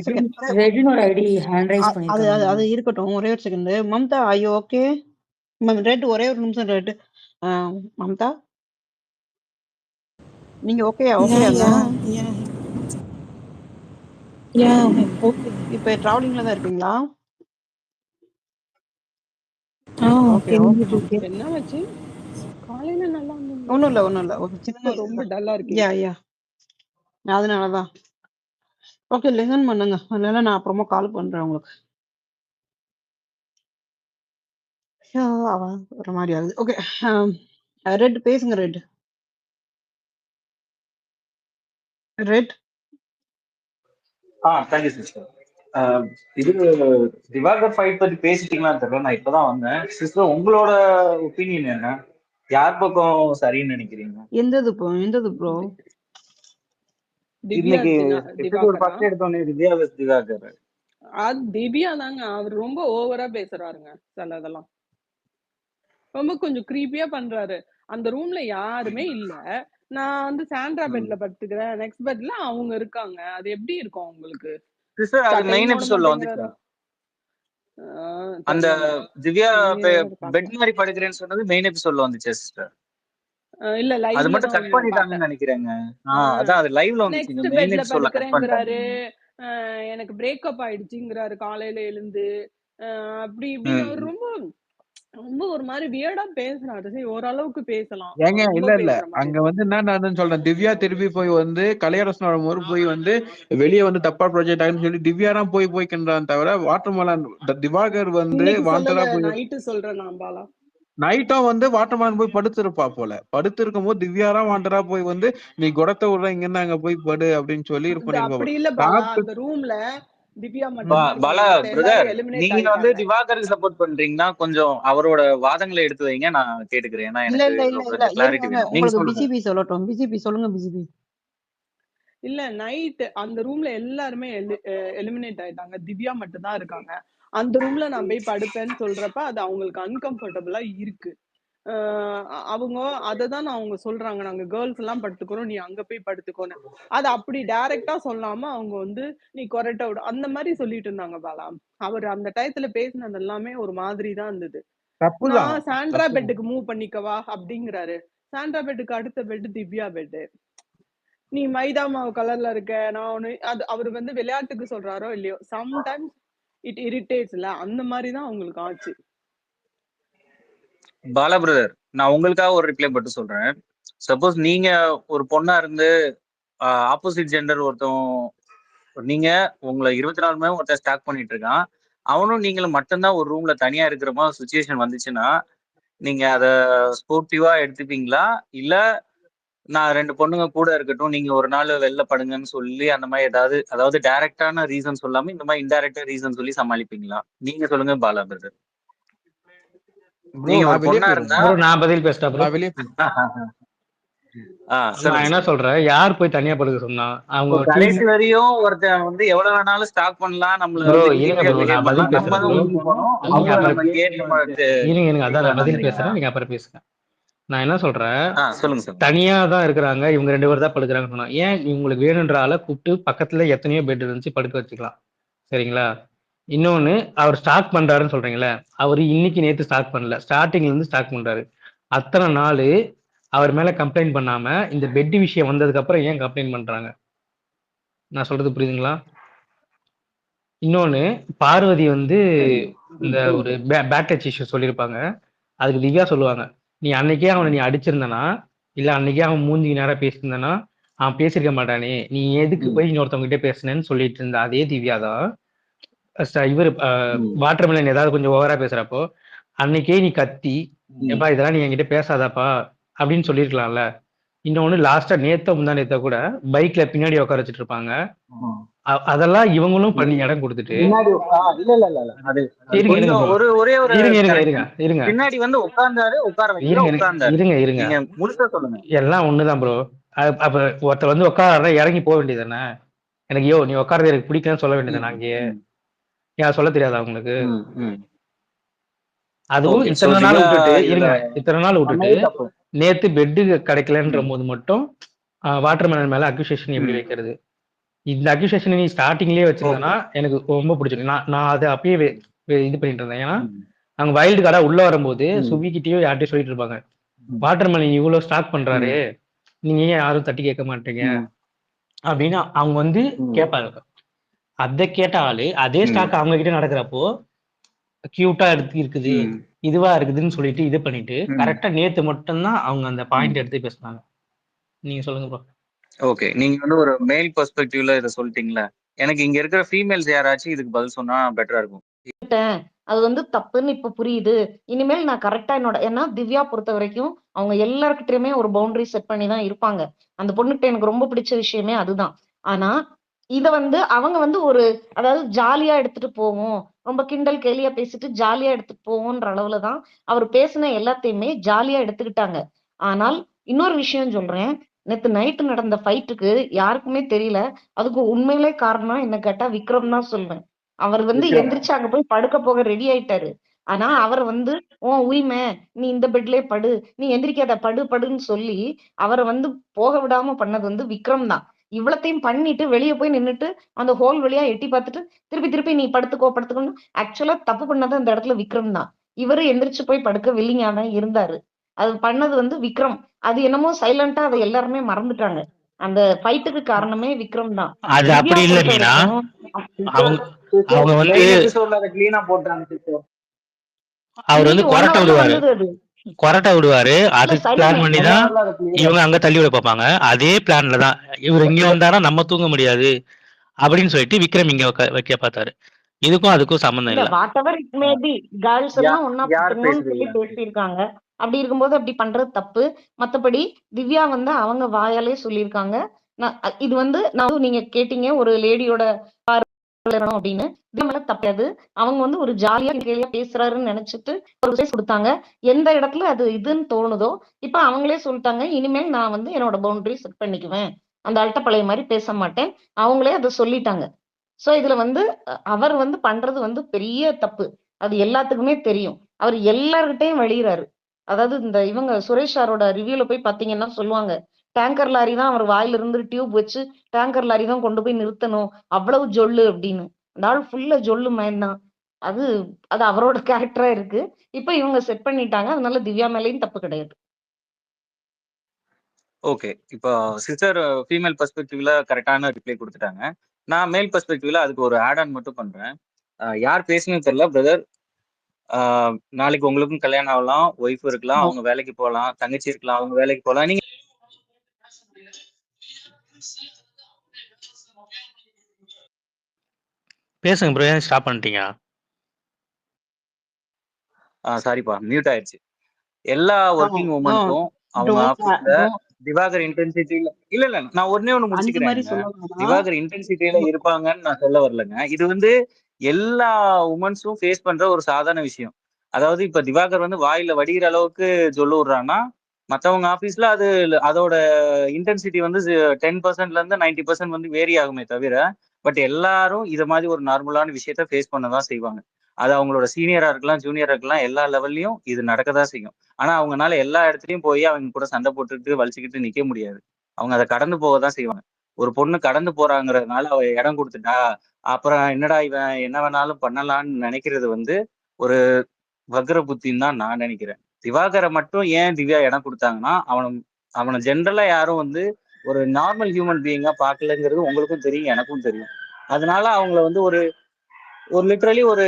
செகண்ட் ரெட்னோட ஐடி ஹேண்ட் ரைஸ் அது பண்ணிருக்காங்க. அது இருக்கட்டும். ஒரே ஒரு செகண்ட். மம்தா ஐயோ ஓகே ரெட், ஒரே ஒரு நிமிஷம் ரெட். மம்தா நீங்க ஓகேயா? ஓகேயாங்க? ஓகே. இப்ப டிராவலிங்ல தான் இருக்கீங்களா? Okay okay. என்ன ஆச்சு காலையில? நல்லா இருந்தீங்க. ஒண்ணும் இல்ல ஒரு சின்ன ரொம்ப டல்லா இருக்கீங்க. யா அதனாலதான். ஓகே லிசன் பண்ணுங்க, அதனால நான் அப்புறமா கால் பண்றேன் உங்களுக்கு. ஒரு மாதிரி ஆகுது. ஓகே ரெட் பேசுங்க. Red thank you sister. இது திவாகர் ஃபைட் பத்தி பேசிட்டீங்களான்னு தெரியல, நான் இப்பதான் வந்தேன். சிஸ்டர் உங்களோட ஒப்பீனியன் என்ன? யார் பக்கம் சரின்னு நினைக்கிறீங்க? எந்தது ப்ரோ? இன்னைக்கு எபிசோட் ஃபர்ஸ்ட் எடுத்தோன்னே திவ்யா வெஸ் திவாகர். அது திவ்யா தாங்க. அவர் ரொம்ப ஓவரா பேசுறாருங்க. சிலதெல்லாம் ரொம்ப கொஞ்சம் கிரீப்பியா பண்றாரு. அந்த ரூம்ல யாருமே இல்ல, நான் வந்து சாண்ட்ரா பெட்ல படுத்துக்கிறேன், நெக்ஸ்ட் பெட்ல அவங்க இருக்காங்க. அது எப்படி இருக்கும் உங்களுக்கு? சிஸ்டர் அது மெயின் எபிசோட்ல வந்துச்சு. அந்த திவ்யா பெட் மாதிரி படுக்கிறேன்னு சொன்னது மெயின் எபிசோட்ல வந்துச்சு சிஸ்டர். இல்ல லைவ்ல அது மட்டும் கட் பண்ணிட்டாங்கன்னு நினைக்கிறேங்க. அதான் அது லைவ்ல வந்துச்சு. நெக்ஸ்ட் பெட்ல படுக்கிறேங்கறாரு. எனக்கு பிரேக்கப் ஆயிடுச்சுங்கறாரு காலையில எழுந்து. அப்படி இப்படின்னு அவர் ரொம்ப ரொம்ப ஒரு மாதிரி வியர்டா பேசுறாரு. சரி ஓரளவுக்கு பேசலாம். ஏங்க இல்ல அங்க வந்து என்ன நான் சொல்றேன், திவ்யா திருப்பி போய் வந்து கலையரசனோட ஒரு போய் வந்து வெளியே வந்து தப்பா ப்ராஜெக்ட் ஆகுன்னு சொல்லி திவ்யா தான் போய் கின்றான் தவிர வாட்டர்மேலன் திவாகர் வந்து வாண்டடா போய் நைட்டு சொல்றேன் நான் பாலா. நைட்டும் வந்து வாட்டர்மேலன் போய் படுத்திருப்பா போல. படுத்திருக்கும் போது திவ்யாரா வாண்டடா போய் வந்து நீ குடத்தை விடுற இங்க இருந்து அங்க போய் படு அப்படின்னு சொல்லி அப்படி இல்ல பாலா. அந்த ரூம்ல திவ்யா மட்டும்தான் இருக்காங்க, பாலா மத்த பிரதர், எல்லாரும் எலிமினேட் நீங்க வந்து ஆயிட்டாங்க. திவாகருக்கு சப்போர்ட் பண்றீங்கன்னா கொஞ்சம் அவரோட வாதங்களை எடுத்து வைங்க, நான் கேட்டுக்கிறேன். ஏன்னா இல்ல எனக்கு இல்ல இதுல இல்ல இல்ல கொஞ்சம் கிளாரிட்டி இருங்க, வேணும். நீங்க உங்களுக்கு சொல்லுங்க. பிசிபி சொல்லட்டும். பிசிபி சொல்லுங்க பிசிபி. இல்ல நைட் அந்த ரூம்ல எல்லாருமே எலிமினேட் ஆயிட்டாங்க, திவ்யா மட்டும் தான் இருக்காங்க. அந்த ரூம்ல நான் போய் படுப்பேன்னு சொல்றப்ப அது அவங்களுக்கு அன்கம்ஃபர்டபுளா இருக்கு. அவங்க அததான் அவங்க சொல்றாங்க, நாங்க கேர்ள்ஸ் எல்லாம் படுத்துக்கிறோம், நீ அங்க போய் படுத்துக்கோன்னு. அது அப்படி டைரக்டா சொல்லாம அவங்க வந்து நீ கொரட்டை விடு அந்த மாதிரி சொல்லிட்டு இருந்தாங்க பாலா. அவர் அந்த டயத்துல பேசினது எல்லாமே ஒரு மாதிரி தான் இருந்தது. தப்புதான் நான் சாண்ட்ரா தப்பு. பெட்டுக்கு மூவ் பண்ணிக்கவா அப்படிங்கிறாரு. சாண்ட்ரா பெட்டுக்கு அடுத்த பெட் திவ்யா பெட்டு. நீ மைதா மாவு கலர்ல இருக்க, நான் ஒண்ணு அது அவர் வந்து விளையாட்டுக்கு சொல்றாரோ இல்லையோ, சம்டைம்ஸ் இட் இரிட்டேட்ஸ்ல அந்த மாதிரி தான் அவங்களுக்கு ஆச்சு. பாலா பிரதர், நான் உங்களுக்காக ஒரு ரிப்ளை மட்டும் சொல்றேன். சப்போஸ் நீங்க ஒரு பொண்ணா இருந்து ஆப்போசிட் ஜெண்டர் ஒருத்தன், நீங்க உங்களை 24 மணி நேரம் ஒருத்தன் ஸ்டாக் பண்ணிட்டு இருக்கான், அவனும் நீங்களும் மட்டும்தான் ஒரு ரூம்ல தனியா இருக்கிற மாதிரி சுச்சுவேஷன் வந்துச்சுன்னா நீங்க அத ஸ்போர்ட்டிவா எடுத்துப்பீங்களா, இல்ல நான் 2 பொண்ணுங்க கூட இருக்கட்டும், நீங்க ஒரு நாள் வெளில படுங்கன்னு சொல்லி அந்த மாதிரி ஏதாவது, அதாவது டைரக்டான ரீசன் சொல்லாம இந்த மாதிரி இன்டைரக்டா ரீசன் சொல்லி சமாளிப்பீங்களா? நீங்க சொல்லுங்க பாலா பிரதர். ப்ரோ நீங்க ஒரு நான் வெளியே பொண்ணா போயிடுவேன் இருந்தா ப்ரோ நான் பதில் பேசிட்டா ப்ரோ. நான் வெளியே போயிடுவேன். நான் சொல்லுங்க என்ன சொல்லுங்க. சொல்றேன், யார் போய் தனியா படுக்க சொன்னா? அவங்க இப்போ டீம். கடைசி வரையும் ஒருத்தன் வந்து எவ்வளவு வேணாலும் ஸ்டாக் பண்ணலாம், நம்மள ப்ரோ வந்து இருங்க கில்ட்டியா ப்ரோ, பிஹேவ் நான் பண்ணலாம், பதில் நம்ம பேசுறேன் தான் ப்ரோ. உயிர் போனோம், நீங்க அவங்கள அப்புறம் நம்ம கேட்டு நம்ம இருங்க அதான் இருக்க நான் பதில் வேணாங்கிறீங்களா? பேசுறேன், நீங்க அப்புறம் பேசுங்க. நான் என்ன சொல்றேன், சொல்லுங்க சொல்லுங்க. தனியா தான் இருக்கிறாங்க, இவங்க 2 பேர் தான் படுக்கிறாங்கன்னு சொன்னா, ஏன் இவங்களுக்கு வேணுன்ற ஆளை கூப்பிட்டு பக்கத்துல எத்தனையோ பெட் இருந்துச்சு படுக்க வச்சுக்கலாம், சரிங்களா? இன்னொன்னு, அவர் ஸ்டார்ட் பண்றாருன்னு சொல்றீங்களே, அவர் இன்னைக்கு நேத்து ஸ்டார்ட் பண்ணல, ஸ்டார்டிங்ல இருந்து ஸ்டார்ட் பண்றாரு. அத்தனை நாள் அவர் மேல கம்ப்ளைண்ட் பண்ணாம இந்த பெட் விஷயம் வந்ததுக்கு அப்புறம் ஏன் கம்ப்ளைண்ட் பண்றாங்க? நான் சொல்றது புரியுதுங்களா? இன்னொன்னு, பார்வதி வந்து இந்த ஒரு பேட் டச் இஷ்யூ சொல்லியிருப்பாங்க. அதுக்கு திவ்யா சொல்லுவாங்க, நீ அன்னைக்கே அவனை நீ அடிச்சிருந்தனா, இல்ல அன்னைக்கே அவன் மூஞ்சிக்கு நேரா பேசியிருந்தனா அவன் பேசியிருக்க மாட்டானே, நீ எதுக்கு போய் இன்னொருத்தவங்க கிட்ட பேசுனேன்னு சொல்லிட்டு இருந்த அதே திவ்யா தான் இவர் வாட்டர்மெலன் ஏதாவது கொஞ்சம் ஓவரா பேசுறப்போ அன்னைக்கே நீ கத்தி, எப்பா இதெல்லாம் நீ என்கிட்ட பேசாதாப்பா அப்படின்னு சொல்லியிருக்கலாம்ல. இன்னொன்னு, லாஸ்டா முந்தா நேத்த கூட பைக்ல பின்னாடி உட்கார வச்சுட்டு இருப்பாங்க, அதெல்லாம் இவங்களும் பண்ணி இடம் கொடுத்துட்டு. பின்னாடி இல்ல இல்ல இல்ல இல்ல, அது இருங்க இருங்க கொஞ்சம் bro. ஒரே ஒரு இருங்க இருங்க correction. இருங்க இருங்க பின்னாடி வந்து உட்கார்ந்தாரு, உட்கார வைக்கல, இருங்க உட்கார்ந்தாரு. இருங்க இருங்க நீங்க முழுசா சொல்லுங்க. எல்லாம் ஒண்ணுதான் ப்ரோ. அப்ப ஒருத்தர் வந்து உட்கார இறங்கி போக வேண்டியதானே? எனக்கு நீ உட்காரது எனக்கு பிடிக்கலன்னு சொல்ல வேண்டியதானே அங்கேயே? ஏன் சொல்ல தெரியாதா உங்களுக்கு? அதுவும் ஓகே, சோ இத்தனை நாள் திவ்யா விட்டுட்டு இதுல இருங்க, இத்தனை நாள் விட்டுட்டு பண்ணது தப்பு. நேத்து பெட்டு கிடைக்கலன்ற போது மட்டும் வாட்டர்மெலன் மேல அக்யூசேஷன் எப்படி வைக்கிறது? இந்த அக்யூசேஷன் நீ ஸ்டார்டிங்லயே வச்சிருந்தனா எனக்கு ரொம்ப பிடிச்சிருக்கு. நான் அதை அப்பயே இது பண்ணிட்டு இருந்தேன். ஏன்னா அவங்க வைல்டு கார்டா உள்ள வரும்போது சுவிக்கிட்டயோ யார்கிட்டயும் சொல்லிட்டு இருப்பாங்க, வாட்டர்மெலன் இவ்வளவு ஸ்டாக் பண்றாரு, நீங்க ஏன் யாரும் தட்டி கேட்க மாட்டீங்க அப்படின்னு அவங்க வந்து கேட்பாங்க. அதை கேட்ட ஆளு அதே ஸ்டாக் அவங்க கிட்ட நடக்கிறப்போ கியூட்டா இருக்குது, இதுவா இருக்குதுன்னு சொல்லிட்டு இது பண்ணிட்டு கரெக்டா நேத்து மட்டும்தான் அவங்க அந்த பாயிண்ட் எடுத்து பேசுனாங்க. நீங்க சொல்லுங்க ப்ரோ. ஓகே, நீங்க வந்து ஒரு மேல் பெர்ஸ்பெக்டிவ்ல இதை சொல்லிட்டீங்களா? எனக்கு இங்க இருக்கிற ஃபீமேல்ஸ் யாராச்சும் இதுக்கு பதில் சொன்னா பெட்டரா இருக்கும். அது வந்து தப்புன்னு இப்ப புரியுது. இனிமேல் நான் கரெக்டா ஏன்னா திவ்யா பொறுத்த வரைக்கும் அவங்க எல்லாருக்கிட்டயுமே ஒரு பவுண்டரி செட் பண்ணி தான் இருப்பாங்க. அந்த பொண்ணுகிட்ட எனக்கு ரொம்ப பிடிச்ச விஷயமே அதுதான். ஆனா இத வந்து அவங்க வந்து ஒரு அதாவது ஜாலியா எடுத்துட்டு போவோம், ரொம்ப கிண்டல் கேலியா பேசிட்டு ஜாலியா எடுத்துட்டு போவோன்ற அளவுலதான் அவர் பேசின எல்லாத்தையுமே ஜாலியா எடுத்துக்கிட்டாங்க. ஆனால் இன்னொரு விஷயம் சொல்றேன், நேத்து நைட்டு நடந்த ஃபைட்டுக்கு யாருக்குமே தெரியல. அதுக்கு உண்மையிலே காரணம் என்ன கேட்டா விக்ரம் தான் சொல்வேன். அவர் வந்து எந்திரிச்சு அங்க போய் படுக்க போக ரெடி ஆயிட்டாரு. ஆனா அவர் வந்து உரிமை, நீ இந்த பெட்லயே படு, நீ எந்திரிக்காத, படுன்னு சொல்லி அவரை வந்து போக விடாம பண்ணது வந்து விக்ரம் தான். இவ்வளத்தையும் பண்ணிட்டு வெளியே போய் நின்னுட்டு அந்த ஹோல் வழியா எட்டி பார்த்துட்டு திருப்பி நீ படுத்துக்கோன்னு ஆக்சுவலா தப்பு பண்ணது அந்த இடத்துல விக்ரம் தான். இவரு எந்திரிச்சு போய் படுக்க வில்லிங்கா தான் இருந்தாரு. அது பண்ணது வந்து விக்ரம். அது என்னமோ சைலண்டா அதை எல்லாருமே மறந்துட்டாங்க. அந்த ஃபைட்டுக்கு காரணமே விக்ரம் தான். அது திவ்யா அப்படி இல்ல பொறுத்த மீனா, வரைக்கும் அவங்க வந்து மெயின் எபிசோட்ல அதை கிளீனா போட்டாங்க சிஸ்டர். அவர் வந்து இன்னைக்கு 1 ஹவர்ல வந்தது அது. கொரட்டை விடுவாரு, அது சரி பிளான் பண்ணி தான் இவங்க அங்க தள்ளி விட பார்ப்பாங்க. அதே பிளான்ல தான் இவர் இங்க வந்தாரா நம்ம தூங்க முடியாது அப்படின்னு சொல்லிட்டு விக்ரம் இங்க வைக்க பார்த்தாரு. இதுக்கும் அதுக்கும் சம்பந்தம் இல்ல இல்ல. What ever it may be, girls எல்லாம் ஒன்னா யார் தூங்கணும்னு சொல்லி பேசுறீங்க? பேசியிருக்காங்க. அப்படி இருக்கும்போது அப்படி பண்றது தப்பு. மத்தபடி திவ்யா வந்து அவங்க வாயாலே சொல்லியிருக்காங்க. இது வந்து நான் நீங்க கேட்டீங்க ஒரு லேடியோட வளரணும் அப்படின்னு மேல தப்பாது. அவங்க வந்து ஒரு ஜாலியா கேலியா பேசுறாருன்னு நினைச்சிட்டு ஒரு ஸ்பேஸ் கொடுத்தாங்க. எந்த இடத்துல அது இதுன்னு தோணுதோ இப்ப அவங்களே சொல்லிட்டாங்க, இனிமேல் நான் வந்து என்னோட பவுண்டரி செட் பண்ணிக்குவேன், அந்த ஆள்கிட்ட பழைய மாதிரி பேச மாட்டேன். அவங்களே அதை சொல்லிட்டாங்க. சோ இதுல வந்து அவர் வந்து பண்றது வந்து பெரிய தப்பு. அது எல்லாத்துக்குமே தெரியும். அவர் எல்லார்கிட்டையும் வெளியிறாரு. அதாவது இந்த இவங்க சுரேஷ் சாரோட ரிவ்யூல போய் பாத்தீங்கன்னா சொல்லுவாங்க, டேங்கர் லாரி தான் அவர் வாயில இருந்து டியூப் வச்சு டேங்கர் லாரி தான் கொண்டு போய் நிறுத்தணும், அவ்வளவு ஜொல்லு அப்படின்னு. அந்த ஆள் ஃபுல்லா ஜொல்லு மேன் தான். அது அது அவரோட கேரக்டரா இருக்கு. இப்ப இவங்க செட் பண்ணிட்டாங்க. அதனால திவ்யா மேலயும் தப்பு கிடையாது. ஓகே. இப்போ சிஸ்டர் ஃபீமேல் பெர்ஸ்பெக்டிவ்ல கரெக்டான ரிப்ளை கொடுத்துட்டாங்க. நான் மேல் பெர்ஸ்பெக்டிவ்ல அதுக்கு ஒரு ஆட் ஆன் மட்டும் பண்றேன். யார் பேசணும்னு தெரியல பிரதர். நாளைக்கு உங்களுக்கும் கல்யாணம் ஆகலாம், ஒய்ஃப் இருக்கலாம், அவங்க வேலைக்கு போகலாம், தங்கச்சி இருக்கலாம், அவங்க வேலைக்கு போகலாம். நீங்க பேசுங்க ப்ரோ, ஏன் ஸ்டாப் பண்ணிட்டீங்க? சாரிப்பா, மியூட் ஆயிடுச்சு. எல்லா ஒர்க்கிங் உமனுக்கும் அவங்க ஆபீஸ்ல திவாகர் இன்டென்சிட்டியில இல்ல நான் ஒண்ணே ஒண்ணு முடிச்சுக்கிறேங்க. திவாகர் இன்டென்சிட்டியில இருப்பாங்கன்னு நான் சொல்ல வரலங்க. இது வந்து எல்லா உமன்ஸும் ஃபேஸ் பண்ற ஒரு சாதாரண விஷயம். அதாவது இப்ப திவாகர் வந்து வாயில வடிகிற அளவுக்கு சொல்ல விடுறான்னா, மற்றவங்க ஆபீஸ்ல அது அதோட இன்டென்சிட்டி வந்து 10%ல இருந்து 90% வந்து வேரி ஆகுமே தவிர, பட் எல்லாரும் இதை மாதிரி ஒரு நார்மலான விஷயத்த ஃபேஸ் பண்ணதான் செய்வாங்க. அது அவங்களோட சீனியரா இருக்கலாம், ஜூனியரா இருக்கலாம், எல்லா லெவல்லையும் இது நடக்கதான் செய்யும். ஆனா அவங்கனால எல்லா இடத்துலயும் போய் அவங்க கூட சண்டை போட்டுட்டு வலிச்சுக்கிட்டு நிக்க முடியாது. அவங்க அதை கடந்து போக தான் செய்வாங்க. ஒரு பொண்ணு கடந்து போறாங்கிறதுனால அவ இடம் கொடுத்துட்டா, அப்புறம் என்னடா இவன் என்ன வேணாலும் பண்ணலாம்னு நினைக்கிறது வந்து ஒரு வக்ர புத்தின்னு தான் நான் நினைக்கிறேன். திவாகரை மட்டும் ஏன் திவ்யா இடம் கொடுத்தாங்கன்னா, அவனை ஜென்ரலா யாரும் வந்து ஒரு நார்மல் ஹியூமன் பீயிங்கா பார்க்கலங்கிறது உங்களுக்கும் தெரியும், எனக்கும் தெரியும். அதனால அவங்கள வந்து ஒரு லிட்டரலி ஒரு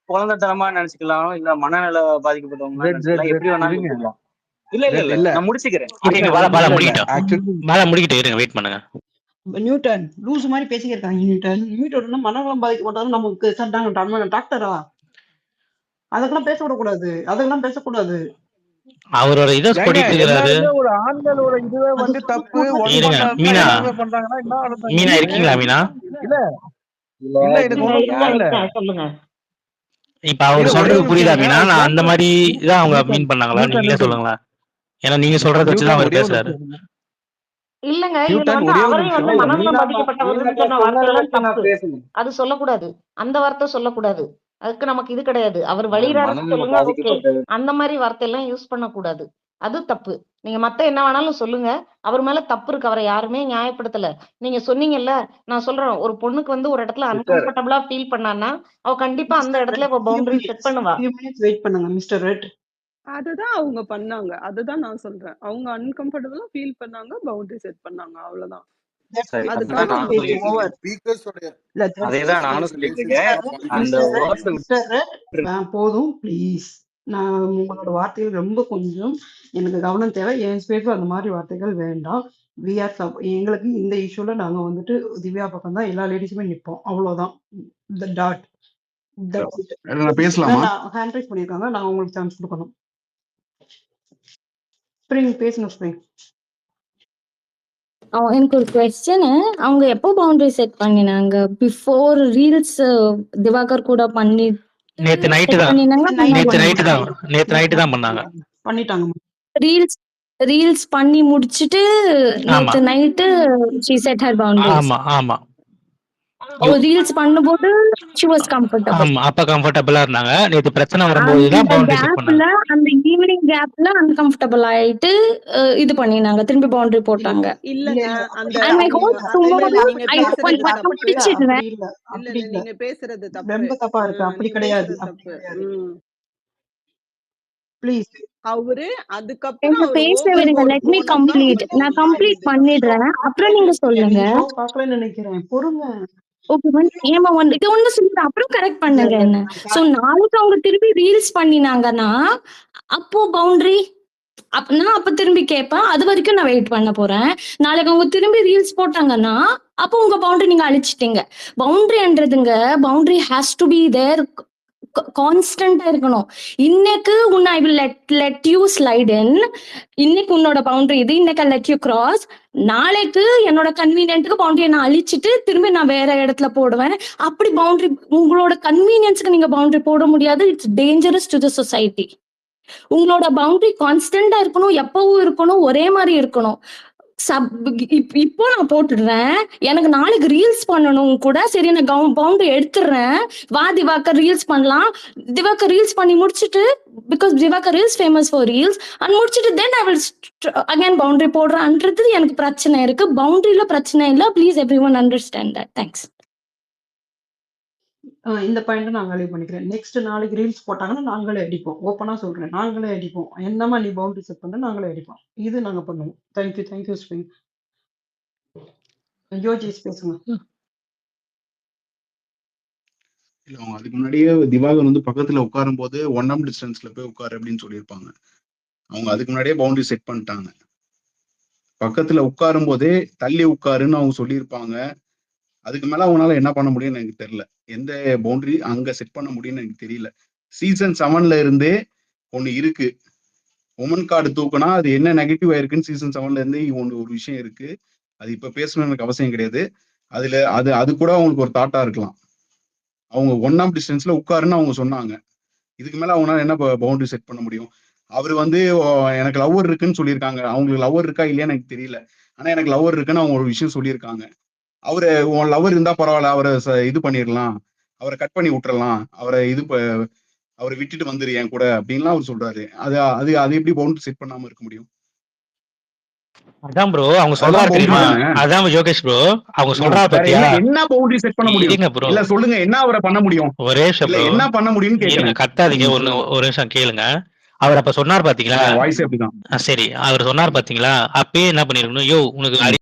குழந்தைத்தனமா நினைச்சுக்கலாம், இல்ல மனநல பாதிக்கப்பட்டவங்க நினைச்சுக்கலாம், எப்படி வேணாலும் இருக்கலாம். இல்ல நான் முடிச்சுக்கிறேன். முடிக்கிட்டு இருங்க, வெயிட் பண்ணுங்க. நியூட்டன் லூஸ் மாதிரி பேசிக்கிருக்காங்க. நியூட்டன் மனநலம் பாதிக்கப்பட்டாலும் நமக்கு சட்டாங்க டாக்டரா? அதெல்லாம் பேசக்கூடாது, அதெல்லாம் பேசக்கூடாது. அவரோட இதை சொல்லிட்டு இருக்காரு. ஒரு ஆண்களோட இதுவே வந்து தப்பு. மீனா மீனா இருக்கீங்களா? மீனா இல்ல எனக்கு சொல்லுங்க. இப்ப அவர் சொல்றது புரியுதா மீனா? நான் அந்த மாதிரி தான் அவங்க மீன் பண்ணாங்களா? நீங்களே சொல்லுங்களா, ஏன்னா நீங்க சொல்றத வச்சுதான் அவர் பேசுறாரு. இல்லங்க, இதுல வந்து அவரே வந்து மனநலம் பாதிக்கப்பட்டவர்கள் சொன்ன வார்த்தையெல்லாம் தப்பு. அது சொல்லக்கூடாது, அந்த வார்த்தை சொல்லக்கூடாது. அதுக்கு நமக்கு இது கிடையாது. அவர் வழிறாரு சொல்லுங்க, ஓகே. அந்த மாதிரி வார்த்தையெல்லாம் யூஸ் பண்ணக்கூடாது, அது தப்பு. நீங்க மத்த என்ன வேணாலும் சொல்லுங்க, அவர் மேல தப்பு இருக்கு. அவரை யாருமே நியாயப்படுத்தல. நீங்க சொன்னீங்கல்ல, நான் சொல்றேன், ஒரு பொண்ணுக்கு வந்து ஒரு இடத்துல அன்கம்ஃபர்டபுளா ஃபீல் பண்ணான்னா அவ கண்டிப்பா அந்த இடத்துல பவுண்டரி செட் பண்ணுவா. வெயிட் பண்ணுங்க மிஸ்டர் ரெட். அதுதான் அவங்க பண்ணாங்க. அதுதான் நான் சொல்றேன். அவங்க அன்கம்ஃபர்டபுளா ஃபீல் பண்ணாங்க, பவுண்டரி செட் பண்ணாங்க, அவ்வளவுதான். போதும் ப்ளீஸ். நான் உங்களோட வார்த்தைகள் ரொம்ப கொஞ்சம் எனக்கு கவனம் தேவை. என் ஸ்பேஸ் அந்த மாதிரி வார்த்தைகள் வேண்டாம். எங்களுக்கு இந்த இஷ்யூல நாங்க வந்துட்டு திவ்யா பக்கம் தான் எல்லா லேடிஸுமே நிற்போம், அவ்வளவுதான். ஹேண்ட் ரைஸ் பண்ணிருக்காங்க, நான் உங்களுக்கு சான்ஸ் கொடுக்கணும். ஸ்ப்ரிங் பேசணும். ஸ்ப்ரிங், எனக்கு ஒரு கொஸ்டின். அவங்க எப்போ பவுண்டரி செட் பண்ணினாங்க? பிஃபோர் ரீல்ஸ் திவாகர் கூட பண்ணி நேத்து நைட்டு தான் பண்ணாங்க. ரீல்ஸ் பண்ணி முடிச்சிட்டு நேத்து night she set her boundaries. ஆமா ரீல்ஸ் பண்ணும்போது she was comfortable. ஆமா, அப்ப கம்ஃபர்ட்டபிளா இருந்தாங்க. நேத்து பிரச்சனை வரும்போது தான் பவுண்டரி செட் பண்ணாங்க. அந்த ஈவினிங் கேப்ல அன்கம்ஃபர்டபிள் ஆயிட்டு இது பண்ணினாங்க, திரும்பி பவுண்டரி போட்டாங்க. இல்லங்க, அந்த நீங்க பேசுறது தப்பு, ரொம்ப தப்பா இருக்கு. அப்படி கிடையாது. ப்ளீஸ் அவரு அதுக்கப்புறம் பேச விடுங்க. Let me complete. நான் கம்ப்ளீட் பண்ணிடுறேன், அப்புறம் நீங்க சொல்லுங்க. பார்க்கல நினைக்கிறேன், பொறுங்க. ஓகே ஏமா இது ஒண்ணு சொல்லுங்க, அப்புறம் கரெக்ட் பண்ணுங்க என்ன. சோ நாளைக்கு அவங்க திருப்பி ரீல்ஸ் பண்ணினாங்கன்னா அப்போ பவுண்டரி நான் அப்ப திரும்பி கேட்பேன். அது வரைக்கும் நான் வெயிட் பண்ண போறேன். நாளைக்கு அவங்க திரும்பி ரீல்ஸ் போட்டாங்கன்னா அப்போ உங்க பவுண்டரி நீங்க அழிச்சிட்டீங்க. பவுண்டரின்றதுங்க, boundary has to be there கான்ஸ்டன்டா இருக்கணும். இன்னைக்கு உன்னை I will let you slide in. இன்னைக்கு உன்னோட பவுண்டரி இது, இன்னைக்கு ஐ லெட் யூ கிராஸ். நாளைக்கு என்னோட கன்வீனியன்ட்டுக்கு பவுண்டரியை நான் அழிச்சிட்டு திரும்பி நான் வேற இடத்துல போடுவேன். அப்படி பவுண்டரி உங்களோட கன்வீனியன்ஸ்க்கு நீங்க பவுண்டரி போட முடியாது. It's dangerous to the society. உங்களோட பவுண்டரி கான்ஸ்டன்டா இருக்கணும், எப்பவும் இருக்கணும், ஒரே மாதிரி இருக்கணும். இப்போ நான் போட்டுடுறேன், எனக்கு நாளைக்கு ரீல்ஸ் பண்ணணும் கூட, சரி நான் பவுண்டரி எடுத்துடுறேன், வா திவாகர் ரீல்ஸ் பண்ணலாம். திவாகர் ரீல்ஸ் பண்ணி முடிச்சுட்டு, because Divakar is famous for reels, and முடிச்சுட்டு then I will again boundary போடுறேன்றது எனக்கு பிரச்சனை இருக்கு. பவுண்டரியில பிரச்சனை இல்லை. Please every one understand that. Thanks. இந்த பாயிண்ட் நான் வேல்யூ பண்ணிக்கிறேன். நெக்ஸ்ட் நாளைக்கு ரீல்ஸ் போட்டாங்கன்னா நாங்களே அடிப்போம். ஓப்பனா சொல்றேன், நாங்களே அடிப்போம். என்னமா நீ பவுண்டரி செட் பண்ண, நாங்களே அடிப்போம். இது நாங்க பண்ணுவோம். Thank you spin. யோஜிஸ் பேசுங்க. இல்ல அவங்க அதுக்கு முன்னாடியே திவாகர் வந்து பக்கத்துல உட்காரும் போது 1 டிஸ்டன்ஸ்ல போய் உட்காரு அப்படின்னு சொல்லியிருப்பாங்க. அவங்க அதுக்கு முன்னாடியே பவுண்டரி செட் பண்ணிட்டாங்க. பக்கத்துல உட்காரும் போதே தள்ளி உட்காருன்னு அவங்க சொல்லியிருப்பாங்க. அதுக்கு மேல அவங்களால என்ன பண்ண முடியும்னு எனக்கு தெரியல. எந்த பவுண்டரி அங்க செட் பண்ண முடியும்னு எனக்கு தெரியல. சீசன் 7ல இருந்தே ஒண்ணு இருக்கு. உமன் கார்டு தூக்குனா அது என்ன நெகட்டிவ் ஆயிருக்குன்னு சீசன் 7ல இருந்தே ஒரு விஷயம் இருக்கு. அது இப்ப பேசணும்னு எனக்கு அவசியம் கிடையாது. அது கூட அவங்களுக்கு ஒரு தாட்டா இருக்கலாம். அவங்க 1 டிஸ்டன்ஸ்ல உட்காருன்னு அவங்க சொன்னாங்க. இதுக்கு மேல அவங்களால என்ன பவுண்டரி செட் பண்ண முடியும்? அவர் வந்து எனக்கு லவ்வர் இருக்குன்னு சொல்லியிருக்காங்க. அவங்களுக்கு லவ்வர் இருக்கா இல்லையான்னு எனக்கு தெரியல. ஆனா எனக்கு லவ்வர் இருக்குன்னு அவங்க ஒரு விஷயம் சொல்லியிருக்காங்க. அவரு உன் லவர் இருந்தா பரவாயில்ல, அவரை இது பண்ணிடலாம், அவரை கட் பண்ணி விட்டுறலாம், அவரை விட்டுட்டு வந்துரு என் கூட அப்படின்லாம் அவர் சொல்றாரு. அது எப்படி பவுண்டரி செட் பண்ணாம இருக்க முடியும்? அதான் ப்ரோ அவங்க சொல்றாரு தெரியுமா? அதான் யோகேஷ் ப்ரோ அவங்க சொல்றாரு பத்தியா? என்ன பவுண்டரி செட் பண்ண முடியும்? இல்ல சொல்லுங்க, என்ன அவரை பண்ண முடியும்? ஒரே நிமிஷம் ப்ரோ, என்ன பண்ண முடியும்னு கேக்குறேன். கத்தாதீங்க, ஒரு நிமிஷம் கேளுங்க. அவர் அப்ப சொன்னார் பாத்தீங்களா? வாய்ஸ் அப்படிதான். சரி, அவர் சொன்னார் பாத்தீங்களா? அப்பயே என்ன பண்ணிருக்கணும், யோ உனக்கு